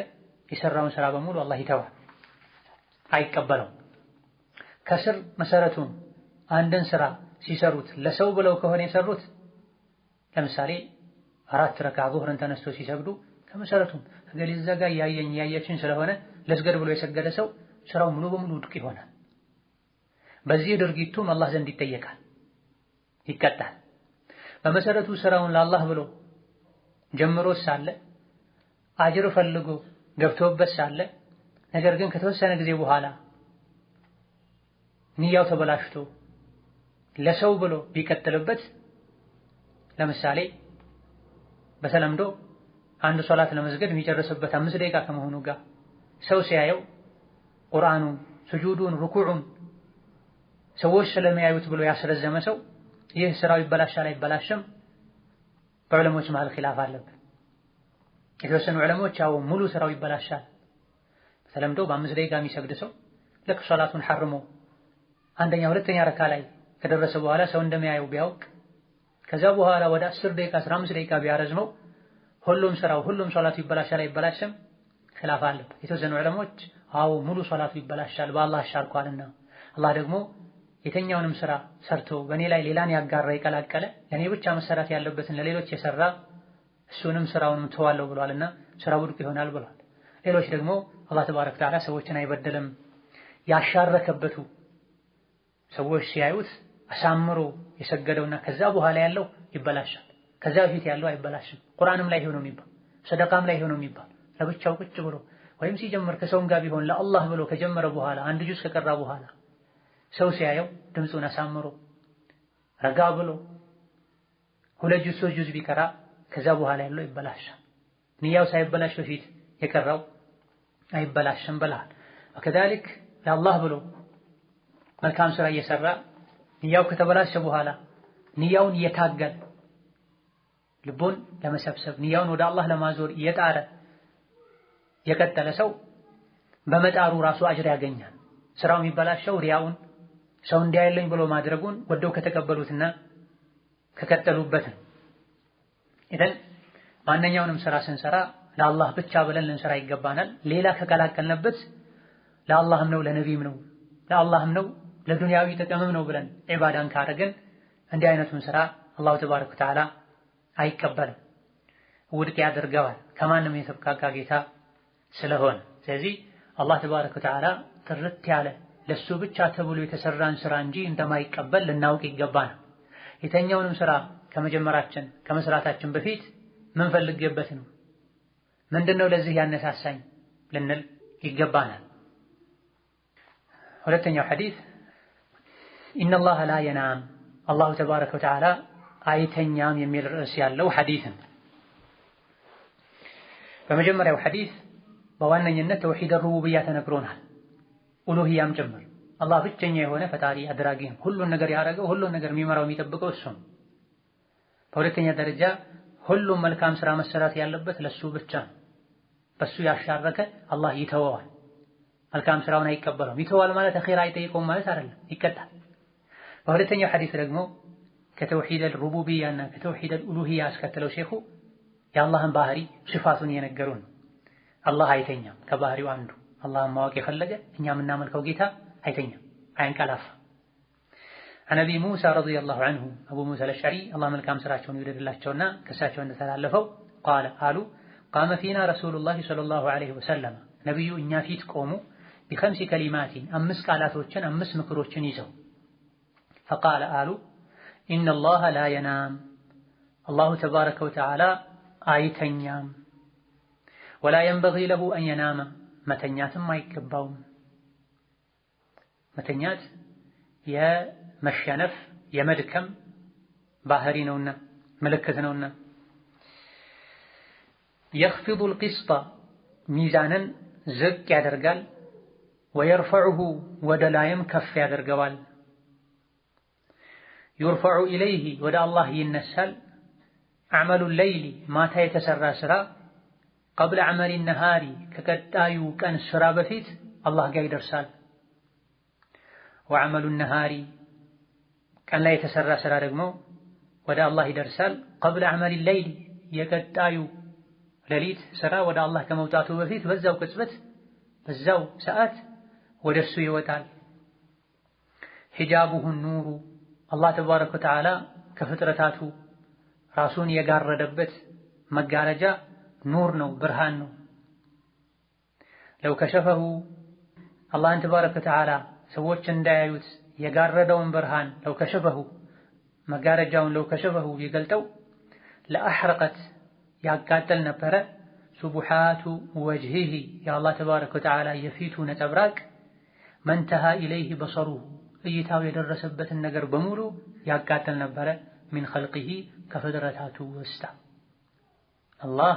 የሰራውን ስራ በሙሉ አላህ ይተዋል፣ አይቀበለውም። ከስር መሰረቱን አንድን ስራ ሲሰሩት ለሰው ብለው ከሆነ የሰሩት ለምሳሌ 4 ረካዓ ዙህርን ተነስቶ ሲሰግዱ ከመሰረቱም እገሌ ዘጋ ያየችን ስለሆነ ለስገድ ብሎ የሰገደ ሰው ስራው ሙሉ በሙሉ ውድቅ ይሆናል። በዚህ ድርጊቱም አላህ ዘንድ ይጠየቃል፣ ይቀጣል። በመሰረቱ ስራውን ለአላህ ብሎ ጀምሮ ሳለ አጅር ፈልጎ ገብቶበት ሳለ ነገር ግን ከተወሰነ ጊዜ በኋላ ንያው ተበላሽቶ ለሰው ብሎ ቢቀጥልበት ለምሳሌ በተለምዶ አንድ ሶላት ለመስገድ የሚጨርስበት 5 ደቂቃ ከመሆኑ ጋር ሰው ሲያየው ቁርአኑን፣ ስጁዱን፣ ሩኩዑን ሰዎች ስለሚያዩት ብሎ ያስረዘመ ሰው ይህ ስራው ይበላሻል አይበላሽም? በዑለሞች መሃል ኺላፍ አለበት። የተወሰኑ ዑለሞች ያው ሙሉ ስራው ይበላሻል። በተለምዶ በ5 ደቂቃ የሚሰግድ ሰው ልክ ሶላቱን ሐርሞ አንደኛ ሁለተኛ ረካ ላይ ከደረሰ በኋላ ሰው እንደሚያየው ቢያውቅ ከዛ በኋላ ወደ 10 ደቂቃ 15 ደቂቃ ቢያረዝመው ሁሉም ስራው ሁሉም ሶላቱ ይበላሻል አይበላሽም? ኺላፍ አለበት። የተወሰኑ ዑለሞች አዎ ሙሉ ሶላቱ ይበላሻል በአላህ አሻርኳልና አላህ ደግሞ የተኛውንም ስራ ሰርቶ በእኔ ላይ ሌላን ያጋራ የቀላቀለ ለእኔ ብቻ መሰራት ያለበትን ለሌሎች የሰራ እሱንም ስራውንም ተዋለው ብሏልና ስራው ውድቅ ይሆናል ብሏል። ሌሎች ደግሞ አላህ ተባረከ ወተዓላ ሰዎችን አይበደልም ያሻረከበቱ ሰዎች ሲያዩት አሳምሮ የሰገደውና ከዛ በኋላ ያለው ይበላሻል፣ ከዛ በፊት ያለው አይበላሽም። ቁርአንም ላይ ሆኖ የሚባል ሰደቃም ላይ ሆኖ የሚባል ለብቻው ቁጭ ብሎ ወይም ሲጀምር ከሰውም ጋር ቢሆን ለአላህ ብሎ ከጀመረ በኋላ አንድ ጁዝ ከቀራ በኋላ ሰው ሲያየው ድምፁን አሳምሮ ረጋ ብሎ 2 ጁዝ 3 ጁዝ ቢቀራ ከዛ በኋላ ያለው ይበላሻል። ንያው ሳይበላሽ በፊት የቀራው አይበላሽም ብለሃል። ወከዛሊክ ለአላህ ብሎ መልካም ስራ እየሰራ ንያው ከተበላሸ በኋላ ንያውን እየታገለ ልቡን ለመሰብሰብ ንያውን ወደ አላህ ለማዞር እየጣረ የቀጠለ ሰው በመጣሩ ራሱ አጅር ያገኛል። ስራው የሚበላሸው ሪያውን ሰው እንዲያየልኝ ብሎ ማድረጉን ወደው ከተቀበሉትና ከቀጠሉበት ነው። ኢደን ማንኛውንም ስራ ስንሰራ ለአላህ ብቻ ብለን ልንሰራ ይገባናል። ሌላ ከቀላቀልንበት ለአላህም ነው ለነቢይም ነው ለአላህም ነው ለዱንያዊ ጥቅምም ነው ብለን ዒባዳን ካደረግን እንዲህ አይነቱን ስራ አላሁ ተባረከ ወተዓላ አይቀበልም፣ ውድቅ ያደርገዋል ከማንም የተብቃቃ ጌታ ስለሆነ። ስለዚህ አላህ ተባረከ ወተዓላ ጥርት ያለ ለሱ ብቻ ተብሎ የተሰራን ስራ እንጂ እንደማይቀበል ልናውቅ ይገባናል። የተኛውንም ስራ ከመጀመራችን ከመስራታችን በፊት ምን ፈልጌበት ነው፣ ምንድነው ለዚህ ያነሳሳኝ ልንል ይገባናል። ሁለተኛው ሐዲስ ኢነላህ ላ የናም አላሁ ተባረከ ወተዓላ አይተኛም የሚል ርዕስ ያለው ሐዲስ ነው። በመጀመሪያው ሐዲስ በዋነኝነት ተውሂድ ሩቡብያ ተነግሮናል፣ ኡሉሂያም ጭምር አላህ ብቸኛ የሆነ ፈጣሪ አድራጊ ነው። ሁሉን ነገር ያደረገው ሁሉን ነገር የሚመራው የሚጠብቀው እሱ ነው። በሁለተኛ ደረጃ ሁሉም መልካም ስራ መሰራት ያለበት ለሱ ብቻ ነው። በሱ ያሻረከ አላህ ይተወዋል፣ መልካም ስራውን አይቀበለውም። ይተዋል ማለት አኺራ አይጠይቀውም ማለት አይደለም፣ ይቀጣል። በሁለተኛው ሐዲስ ደግሞ ከተውሂድ ሩቡብያና ከተውሂድ ኡሉሂያ አስከተለው ሼኹ የአላህን ባህሪ ሲፋቱን የነገሩን። አላህ አይተኛም፣ ከባህሪው አንዱ አላህን ማወቅ የፈለገ እኛ የምናመልከው ጌታ አይተኛም፣ አያንቀላፋም። عن أبي موسى رضي الله عنه أبو موسى الأشعري الله ملكام سراچون يوددلاچونا كساچون እንደተላለፈው قال قالوا قام فينا رسول الله صلى الله عليه وسلم ነብዩ እኛ ፊት ቆሙ بخمس كلمات አምስት ቃላቶችን አምስት ምክሮችን ይዘው فقال قالوا إن الله لا ينام الله تبارك وتعالى አይተኛም ولا ينبغي له أن ينام መተኛትም አይገባውም። መተኛት የመሸነፍ የመድከም ባህሪ ነውና ምልክት ነውና። يخفض القسط ሚዛንን ዝቅ ያደርጋል፣ ويرفعه ወደ ላይም ከፍ ያደርገዋል። يرفع إليه ወደ አላህ ይነሳል። عمل الليل ማታ የተሰራ ስራ قبل عمل النهار ከቀጣዩ ቀን ስራ በፊት አላህ ጋር ይደርሳል። وعمل النهار ቀን ላይ የተሰራ ስራ ደግሞ ወደ አላህ ይደርሳል قبل عمل الليل የቀጣዩ ሌሊት ስራ ወደ አላህ ከመውጣቱ በፊት በዛው ቅጽበት በዛው ሰዓት ወደሱ ይወጣል። ሒጃቡሁ ኑሩ አላህ ተባረከ ወተዓላ ከፍጥረታቱ ራሱን የጋረደበት መጋረጃ ኑር ነው፣ ብርሃን ነው። ለው ከሸፈሁ አላህን ተባረከ ወተዓላ ሰዎች እንዳያዩት የጋረደውን ብርሃን ለው ከሸፈሁ መጋረጃውን ለው ከሸፈሁ ይገልጠው ለአሕረቀት ያቃጠል ነበረ ሱቡሓቱ ወጅሂሂ የአላህ ተባረከ ወተዓላ የፊቱ ነጸብራቅ መንተሃ ኢለይህ በሰሩሁ እይታው የደረሰበትን ነገር በሙሉ ያቃጠል ነበረ ሚን ኸልቂሂ ከፍጥረታቱ ውስጥ አላህ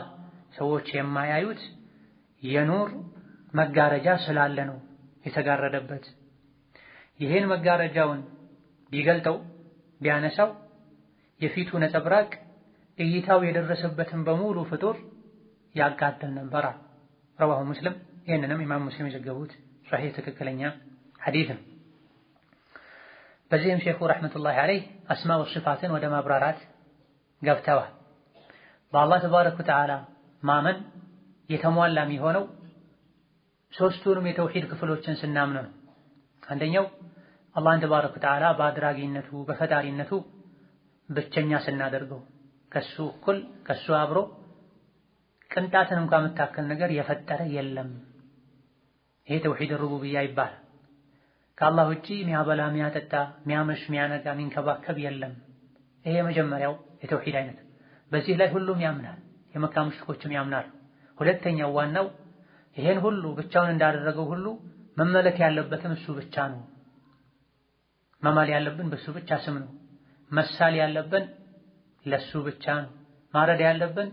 ሰዎች የማያዩት የኑር መጋረጃ ስላለ ነው የተጋረደበት። ይሄን መጋረጃውን ቢገልጠው ቢያነሳው የፊቱ ነጸብራቅ እይታው የደረሰበትን በሙሉ ፍጡር ያቃጠል ነበር። ረዋሁ ሙስሊም ይሄንንም ኢማም ሙስሊም የዘገቡት ሷሂህ ትክክለኛ ሐዲስ ነው። በዚህም ሼኹ ረሕመቱላሂ ዐለይህ አስማኡ ወሲፋትን ወደ ማብራራት ገብተዋል። በአላህ ተባረከ ወተዓላ ማመን የተሟላ የሚሆነው ሶስቱንም የተውሂድ ክፍሎችን ስናምን ነው። አንደኛው አላህን ተባረከ ወተዓላ በአድራጊነቱ በፈጣሪነቱ ብቸኛ ስናደርገው ከሱ እኩል ከሱ አብሮ ቅንጣትን እንኳን የምታከል ነገር የፈጠረ የለም። ይሄ ተውሂድ ሩቡብያ ይባላል። ከአላህ ውጪ ሚያበላ ሚያጠጣ ሚያመሽ ሚያነጋ ሚንከባከብ የለም። ይሄ የመጀመሪያው የተውሂድ አይነት። በዚህ ላይ ሁሉም ያምናል፣ የመካ ሙሽሪኮችም ያምናሉ። ሁለተኛው ዋናው ይሄን ሁሉ ብቻውን እንዳደረገው ሁሉ መመለክ ያለበትም እሱ ብቻ ነው። መማል ያለብን በሱ ብቻ ስም ነው። መሳል ያለብን ለሱ ብቻ ነው። ማረድ ያለብን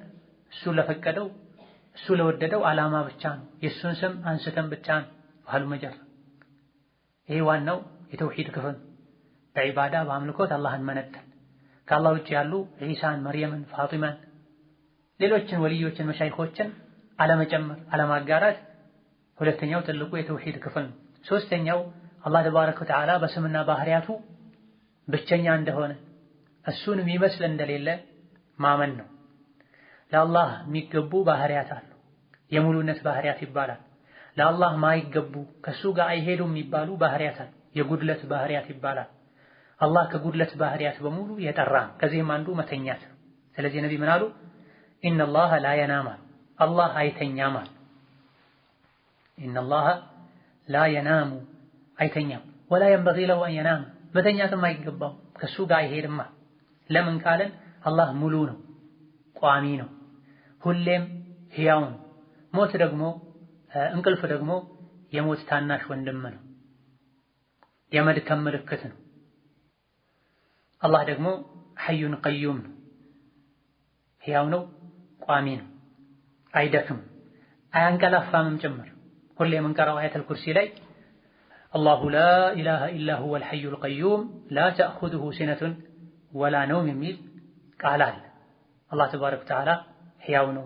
እሱ ለፈቀደው እሱ ለወደደው ዓላማ ብቻ ነው። የሱን ስም አንስተን ብቻ ነው ባህሉ መጀር። ይሄ ዋናው የተውሂድ ክፍል። በዒባዳ በአምልኮት አላህን መነጠል፣ ከአላህ ውጭ ያሉ ዒሳን፣ መርየምን፣ ፋጢማን፣ ሌሎችን ወልዮችን፣ መሻይኾችን አለመጨመር፣ አለማጋራት ሁለተኛው ትልቁ የተውሂድ ክፍል ነው። ሶስተኛው አላህ ተባረከ ወተዓላ በስምና ባህሪያቱ ብቸኛ እንደሆነ እሱን የሚመስል እንደሌለ ማመን ነው። ለአላህ የሚገቡ ባህሪያት አሉ፣ የሙሉነት ባህሪያት ይባላል። ለአላህ ማይገቡ ከሱ ጋር አይሄዱም የሚባሉ ባህሪያት አሉ፣ የጉድለት ባህሪያት ይባላል። አላህ ከጉድለት ባህሪያት በሙሉ የጠራ ነው። ከዚህም አንዱ መተኛት ነው። ስለዚህ ነቢ ምን አሉ? ኢነላህ ላ የናም፣ አላህ አይተኛም አሉ። ኢነላህ ላ የናሙ አይተኛም፣ ወላ የንበጊ ለሁ አን የናም፣ መተኛትም አይገባው፣ ከሱ ጋር አይሄድማ። ለምን ካለን አላህ ሙሉ ነው፣ ቋሚ ነው፣ ሁሌም ሕያው ነው። ሞት ደግሞ እንቅልፍ ደግሞ የሞት ታናሽ ወንድም ነው፣ የመድከም ምልክት ነው። አላህ ደግሞ ሐዩን ቀዩም ነው፣ ሕያው ነው፣ ቋሚ ነው፣ አይደክም፣ አያንቀላፋምም ጭምር። ሁሌ የምንቀራው አያተል ኩርሲ ላይ አላሁ ላ ኢላሃ ኢላ ሁወል ሐዩል ቀዩም ላ ተእኹዙሁ ሲነቱን ወላ ነውም የሚል ቃል አለ። አላህ ተባረከ ወተዓላ ሕያው ነው፣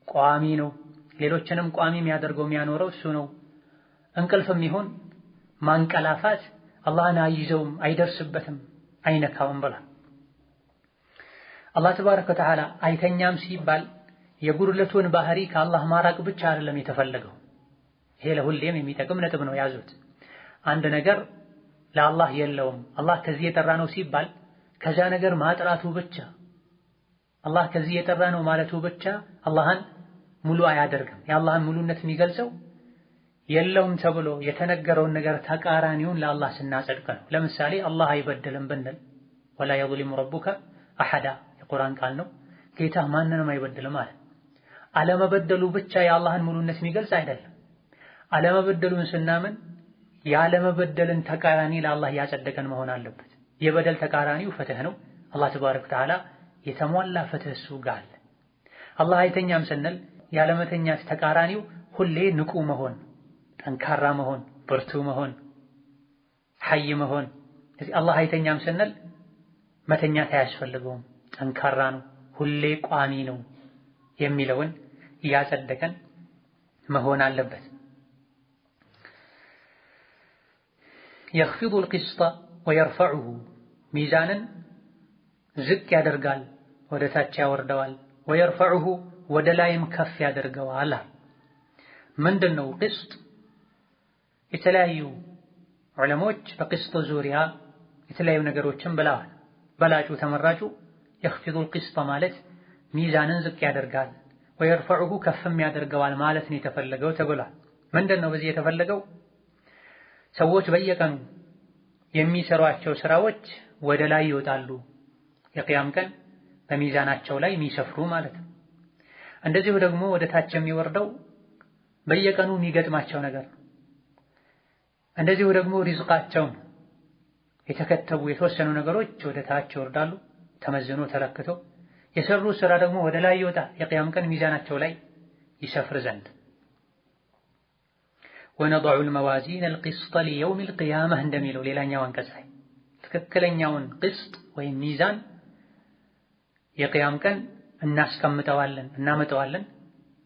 ቋሚ ነው። ሌሎችንም ቋሚ የሚያደርገው የሚያኖረው እሱ ነው። እንቅልፍም ይሁን ማንቀላፋት አላህን አይይዘውም፣ አይደርስበትም፣ አይነካውም ብላ አላህ ተባረከ ወተዓላ አይተኛም ሲባል የጉድለቱን ባህሪ ከአላህ ማራቅ ብቻ አይደለም የተፈለገው። ይሄ ለሁሌም የሚጠቅም ነጥብ ነው፣ ያዙት። አንድ ነገር ለአላህ የለውም አላህ ከዚህ የጠራ ነው ሲባል ከዛ ነገር ማጥራቱ ብቻ አላህ ከዚህ የጠራ ነው ማለቱ ብቻ አላህን ሙሉ አያደርግም። የአላህን ሙሉነት የሚገልጸው የለውም ተብሎ የተነገረውን ነገር ተቃራኒውን ለአላህ ስናጸድቅ ነው። ለምሳሌ አላህ አይበደልም ብንል ወላ የظሊሙ ረቡከ አሐዳ የቁርአን ቃል ነው። ጌታ ማንንም አይበድልም ማለት አለመበደሉ ብቻ የአላህን ሙሉነት የሚገልጽ አይደለም። አለመበደሉን ስናምን ያለመበደልን ተቃራኒ ለአላህ ያጸደቀን መሆን አለበት። የበደል ተቃራኒው ፍትህ ነው። አላህ ተባረከ ወተዓላ የተሟላ ፍትህ እሱ ጋር አለ። አላህ አይተኛም ስንል ያለመተኛት ተቃራኒው ሁሌ ንቁ መሆን፣ ጠንካራ መሆን፣ ብርቱ መሆን፣ ሐይ መሆን። ስለዚህ አላህ አይተኛም ስንል መተኛት አያስፈልገውም፣ ጠንካራ ነው፣ ሁሌ ቋሚ ነው የሚለውን እያጸደቀን መሆን አለበት። የኽፊዱል ቂስጠ ወየርፈዑሁ ሚዛንን ዝቅ ያደርጋል፣ ወደ ታች ያወርደዋል። ወየርፈዑሁ ወደ ላይም ከፍ ያደርገዋል። ምንድን ነው ቂስጥ? የተለያዩ ዑለሞች በቂስጥ ዙሪያ የተለያዩ ነገሮችን ብለዋል። በላጩ ተመራጩ የኽፊዱል ቂስጠ ማለት ሚዛንን ዝቅ ያደርጋል፣ ወየርፈዑሁ ከፍም ያደርገዋል ማለት ነው የተፈለገው ተብሏል። ምንድን ነው በዚህ የተፈለገው? ሰዎች በየቀኑ የሚሰሯቸው ስራዎች ወደ ላይ ይወጣሉ፣ የቂያም ቀን በሚዛናቸው ላይ የሚሰፍሩ ማለት ነው። እንደዚሁ ደግሞ ወደ ታች የሚወርደው በየቀኑ የሚገጥማቸው ነገር ነው። እንደዚሁ ደግሞ ሪዝቃቸውን የተከተቡ የተወሰኑ ነገሮች ወደ ታች ይወርዳሉ፣ ተመዝኖ ተለክቶ። የሰሩ ስራ ደግሞ ወደ ላይ ይወጣል፣ የቂያም ቀን ሚዛናቸው ላይ ይሰፍር ዘንድ። ወነضع الموازين القسط ليوم القيامة እንደሚለው ሌላኛው አንቀጽ ላይ ትክክለኛውን ቅስጥ ወይም ሚዛን የቂያም ቀን እናስቀምጠዋለን፣ እናመጣዋለን፣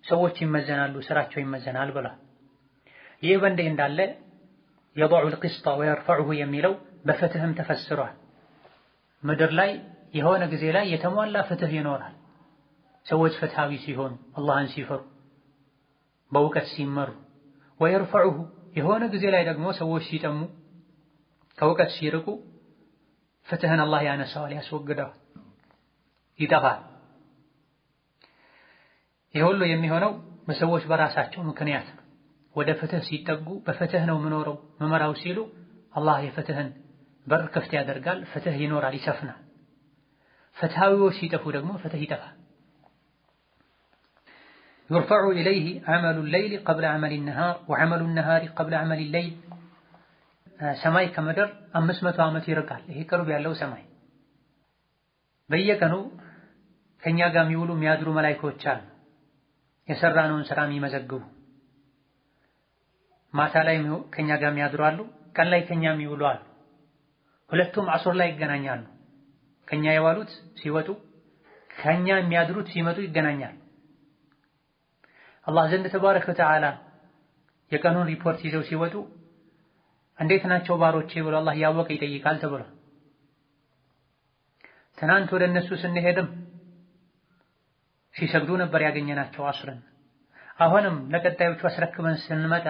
ሰዎች ይመዘናሉ፣ ስራቸው ይመዘናል ብሏል። ይህ በእንዲህ እንዳለ የضع القسط ويرفعه የሚለው በፍትህም ተፈስሯል። ምድር ላይ የሆነ ጊዜ ላይ የተሟላ ፍትህ ይኖራል። ሰዎች ፍትሃዊ ሲሆኑ፣ አላህን ሲፈሩ፣ በእውቀት ሲመሩ። ወየርፈዑሁ የሆነ ጊዜ ላይ ደግሞ ሰዎች ሲጠሙ፣ ከእውቀት ሲርቁ ፍትህን አላህ ያነሳዋል፣ ያስወግደዋል፣ ይጠፋል። ይህ ሁሉ የሚሆነው በሰዎች በራሳቸው ምክንያት ወደ ፍትህ ሲጠጉ በፍትህ ነው ምኖረው መመራው ሲሉ አላህ የፍትህን በር ክፍት ያደርጋል። ፍትህ ይኖራል፣ ይሰፍናል። ፍትሃዊዎች ሲጠፉ ደግሞ ፍትህ ይጠፋል። يرفع إليه عمل الليل قبل عمل النهار وعمل النهار قبل عمل الليل ሰማይ ከምድር 500 ዓመት ይርቃል። ይሄ ቅርብ ያለው ሰማይ በየቀኑ ከኛ ጋር የሚውሉ የሚያድሩ መላእክቶች አሉ፣ የሰራነውን ስራ የሚመዘግቡ። ማታ ላይ ከኛ ጋር የሚያድሩ አሉ፣ ቀን ላይ ከኛ የሚውሉ አሉ። ሁለቱም ዐሱር ላይ ይገናኛሉ። ከኛ የዋሉት ሲወጡ ከኛ የሚያድሩት ሲመጡ ይገናኛሉ። አላህ ዘንድ ተባረከ ወተዓላ የቀኑን ሪፖርት ይዘው ሲወጡ እንዴት ናቸው ባሮቼ ብሎ አላህ ያወቀ ይጠይቃል ተብሏል። ትናንት ወደ እነሱ ስንሄድም ሲሰግዱ ነበር ያገኘናቸው ዐስርን። አሁንም ለቀጣዮቹ አስረክበን ስንመጣ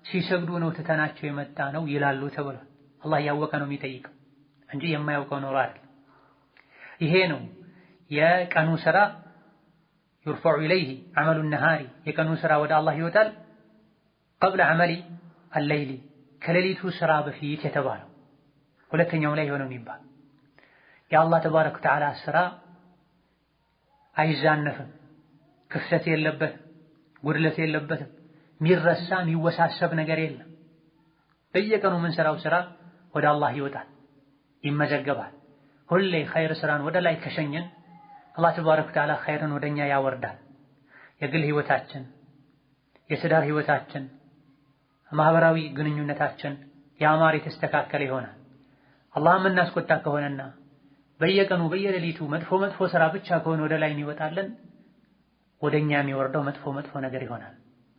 ሲሰግዱ ነው ትተናቸው የመጣ ነው ይላሉ ተብሏል። አላህ ያወቀ ነው የሚጠይቀው እንጂ የማያውቀው ኖሮ አይደል። ይሄ ነው የቀኑ ስራ يرفع إليه عمل النهار የቀኑ ስራ ወደ አላህ ይወጣል قبل عمل الليل ከሌሊቱ ስራ በፊት የተባለው ሁለተኛው ላይ ሆነው የሚባል የአላህ ተባረከ ወተዓላ ስራ አይዛነፍም፣ ክፍተት የለበትም፣ ጉድለት የለበትም፣ የሚረሳ የሚወሳሰብ ነገር የለም። በየቀኑ ምን ሰራው ስራ ወደ አላህ ይወጣል፣ ይመዘገባል። ሁሌ ኸይር ስራን ወደ ላይ ከሸኘን አላህ ተባረከ ወተዓላ ኸይርን ወደኛ ያወርዳል። የግል ህይወታችን፣ የትዳር ህይወታችን፣ ማህበራዊ ግንኙነታችን ያማረ የተስተካከለ ይሆናል። አላህን የምናስቆጣ ከሆነና በየቀኑ በየሌሊቱ መጥፎ ስራ ብቻ ከሆነ ወደ ላይ የሚወጣለን ወደኛ የሚወርደው መጥፎ ነገር ይሆናል።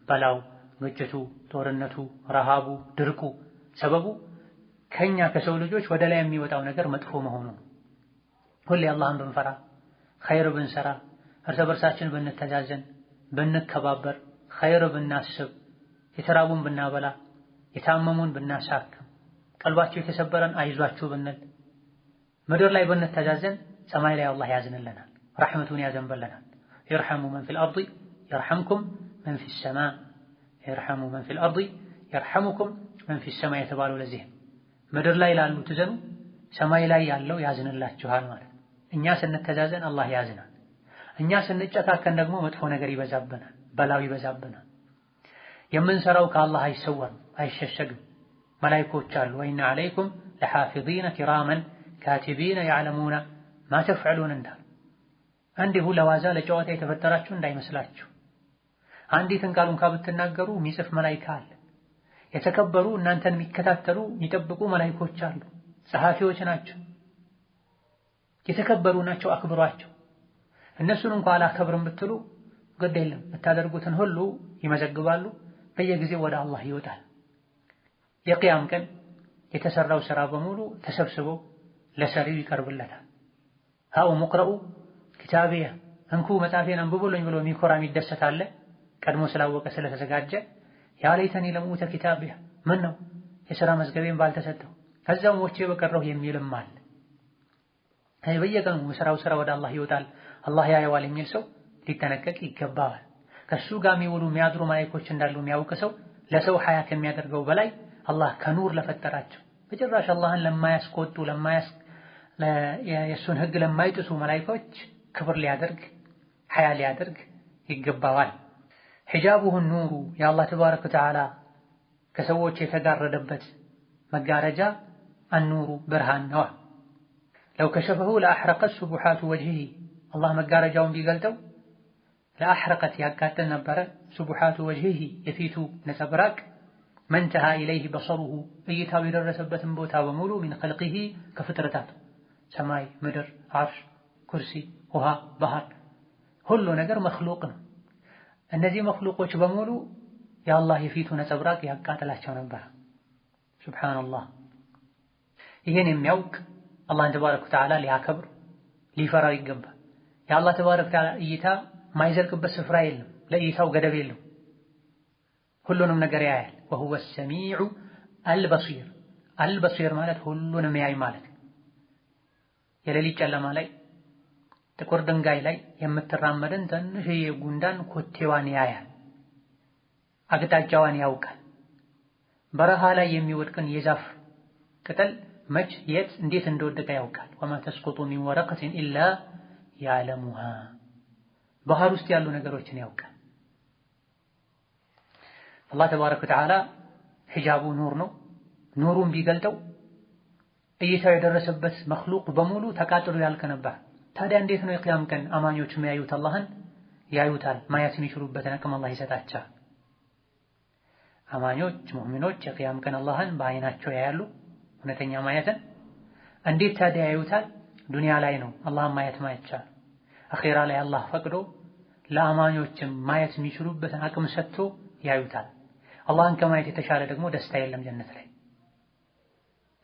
በላው፣ ግጭቱ፣ ጦርነቱ፣ ረሃቡ፣ ድርቁ ሰበቡ ከኛ ከሰው ልጆች ወደ ላይ የሚወጣው ነገር መጥፎ መሆኑ ነው። ሁሌ አላህን ብንፈራ፣ ኸይር ብንሰራ፣ እርስ በርሳችን ብንተዛዘን፣ ብንከባበር፣ ኸይር ብናስብ፣ የተራቡን ብናበላ፣ የታመሙን ብናሳክም፣ ቀልባቸው የተሰበረን አይዟችሁ ብንል፣ ምድር ላይ ብንተዛዘን ሰማይ ላይ አላህ ያዝንልናል፣ ረሕመቱን ያዘንበልናል። ይርሐሙ መን ፊል አርዲ ይርሐምኩም መን ፊስ ሰማእ ይርሐሙ መን ፊል አርዲ ይርሐሙኩም መን ፊስ ሰማእ የተባለው ለዚህ ምድር ላይ ላሉ ትዘኑ፣ ሰማይ ላይ ያለው ያዝንላችኋል ማለት። እኛ ስንተዛዘን አላህ ያዝናል። እኛ ስንጨካከን ደግሞ መጥፎ ነገር ይበዛብናል፣ በላው ይበዛብናል። የምንሰራው ከአላህ አይሰወርም፣ አይሸሸግም። መላእክቶች አሉ፣ ወኢነ ዐለይኩም ለሓፊዚነ ኪራመን ካቲቢነ ያዕለሙነ ማ ተፍዐሉን እንዳሉ። እንዲሁ ለዋዛ ለጨዋታ የተፈጠራችሁ እንዳይመስላችሁ። አንዲትን ቃል እንኳ ብትናገሩ የሚጽፍ መላኢካ አለ። የተከበሩ እናንተን የሚከታተሉ የሚጠብቁ መላኢኮች አሉ፣ ጸሐፊዎች ናቸው። የተከበሩ ናቸው፣ አክብሯቸው። እነሱን እንኳን አላከብርም ብትሉ ግድ የለም፣ የምታደርጉትን ሁሉ ይመዘግባሉ። በየጊዜው ወደ አላህ ይወጣል። የቂያም ቀን የተሰራው ስራ በሙሉ ተሰብስቦ ለሰሪው ይቀርብለታል። ሃኡ ሙቅረኡ ኪታቢያ፣ እንኩ መጽሐፌን አንብቡልኝ ብሎ የሚኮራ የሚደሰት አለ፣ ቀድሞ ስላወቀ ስለተዘጋጀ። ያ ለይተኒ ለሙተ ኪታቢያ፣ ምን ነው የሥራ መዝገቤን ባልተሰጠው ከዛው ሞቼ በቀረሁ የሚልም አለ። በየቀኑ የሥራው ስራ ወደ አላህ ይወጣል፣ አላህ ያየዋል የሚል ሰው ሊጠነቀቅ ይገባዋል። ከሱ ጋር የሚውሉ የሚያድሩ መላእክቶች እንዳሉ የሚያውቅ ሰው ለሰው ሐያ ከሚያደርገው በላይ አላህ ከኑር ለፈጠራቸው በጭራሽ አላህን ለማያስቆጡ የእሱን ህግ ለማይጥሱ መላእክቶች ክብር ሊያደርግ ሐያ ሊያደርግ ይገባዋል። ሒጃቡሁ ኑሩ የአላህ ተባረከ ወተዓላ ከሰዎች የተጋረደበት መጋረጃ አኑሩ ብርሃን ነው። ለው ከሸፈሁ ለአሕረቀት ሱቡሓቱ ወጅሂ አላህ መጋረጃውን ቢገልጠው ለአሕረቀት ያቃጥል ነበረ። ሱቡሓቱ ወጅሂ የፊቱ ነጸብራቅ መንተሃ ኢለይህ በሰሩሁ እይታው የደረሰበትን ቦታ በሙሉ ሚን ኸልቂሂ ከፍጥረታቱ ሰማይ፣ ምድር፣ ዓርሽ፣ ኩርሲ፣ ውሃ፣ ባህር ሁሉ ነገር መክሉቅ ነው። እነዚህ መክሉቆች በሙሉ የአላህ የፊቱ ነጸብራቅ ያቃጥላቸው ነበር። ሱብሓነላህ። ይህን የሚያውቅ አላህን ተባረከ ወተዓላ ሊያከብር ሊፈራው ይገባል። የአላህ ተባረከ ወተዓላ እይታ ማይዘልቅበት ስፍራ የለም፣ ለእይታው ገደብ የለው፣ ሁሉንም ነገር ያያል። ወሁወ ሰሚዑ አልበሲር። አልበሲር ማለት ሁሉንም ያይ ማለት። የሌሊት ጨለማ ላይ ጥቁር ድንጋይ ላይ የምትራመድን ትንሽዬ ጉንዳን ኮቴዋን ያያል፣ አቅጣጫዋን ያውቃል። በረሃ ላይ የሚወድቅን የዛፍ ቅጠል መች የት እንዴት እንደወደቀ ያውቃል። ወማ ተስቁጡ ሚን ወረቀቲን ኢላ ያዕለሙሃ። ባህር ውስጥ ያሉ ነገሮችን ያውቃል። አላህ ተባረከ ወተዓላ ሒጃቡ ኑር ነው። ኑሩን ቢገልጠው እይታው የደረሰበት መኽሉቅ በሙሉ ተቃጥሎ ያልቅ ነበር። ታዲያ እንዴት ነው የቂያም ቀን አማኞች የሚያዩት አላህን? ያዩታል። ማየት የሚችሉበትን አቅም አላህ ይሰጣቸዋል። አማኞች ሙእሚኖች የቂያም ቀን አላህን በአይናቸው ያያሉ፣ እውነተኛ ማየትን። እንዴት ታዲያ ያዩታል? ዱንያ ላይ ነው አላህን ማየት ማይቻል። አኺራ ላይ አላህ ፈቅዶ ለአማኞችም ማየት የሚችሉበትን አቅም ሰጥቶ ያዩታል። አላህን ከማየት የተሻለ ደግሞ ደስታ የለም ጀነት ላይ።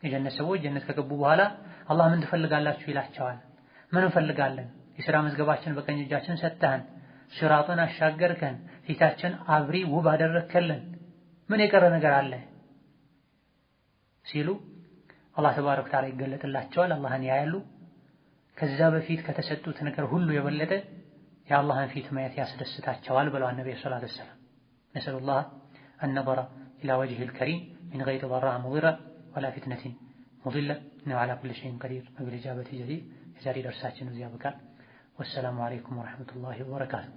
የጀነት ሰዎች ጀነት ከገቡ በኋላ አላህ ምን ትፈልጋላችሁ ይላቸዋል። ምን እንፈልጋለን? የሥራ መዝገባችን በቀኝ እጃችን ሰጥተህን፣ ሲራጥን አሻገርከን፣ ፊታችን አብሪ ውብ አደረግከልን፣ ምን የቀረ ነገር አለ ሲሉ አላህ ተባረከ ወተዓላ ይገለጥላቸዋል። አላህን ያያሉ። ከዛ በፊት ከተሰጡት ነገር ሁሉ የበለጠ የአላህን ፊት ማየት ያስደስታቸዋል ብለዋል ነብዩ ሰለላሁ ዐለይሂ ወሰለም። ነስአሉላህ አን-ነظረ ኢላ ወጅሂል ከሪም ሚን ገይሪ ضراء ሙዲራ ወላ ፊትነቲን ሙዲላ ኢነሁ ዐላ ኩሊ ሸይኢን ቀዲር ወቢል ኢጃበቲ ጀዲር። የዛሬ ደርሳችን እዚህ ያበቃል። ወሰላሙ ዐለይኩም ወረሕመቱላሂ ወበረካቱህ።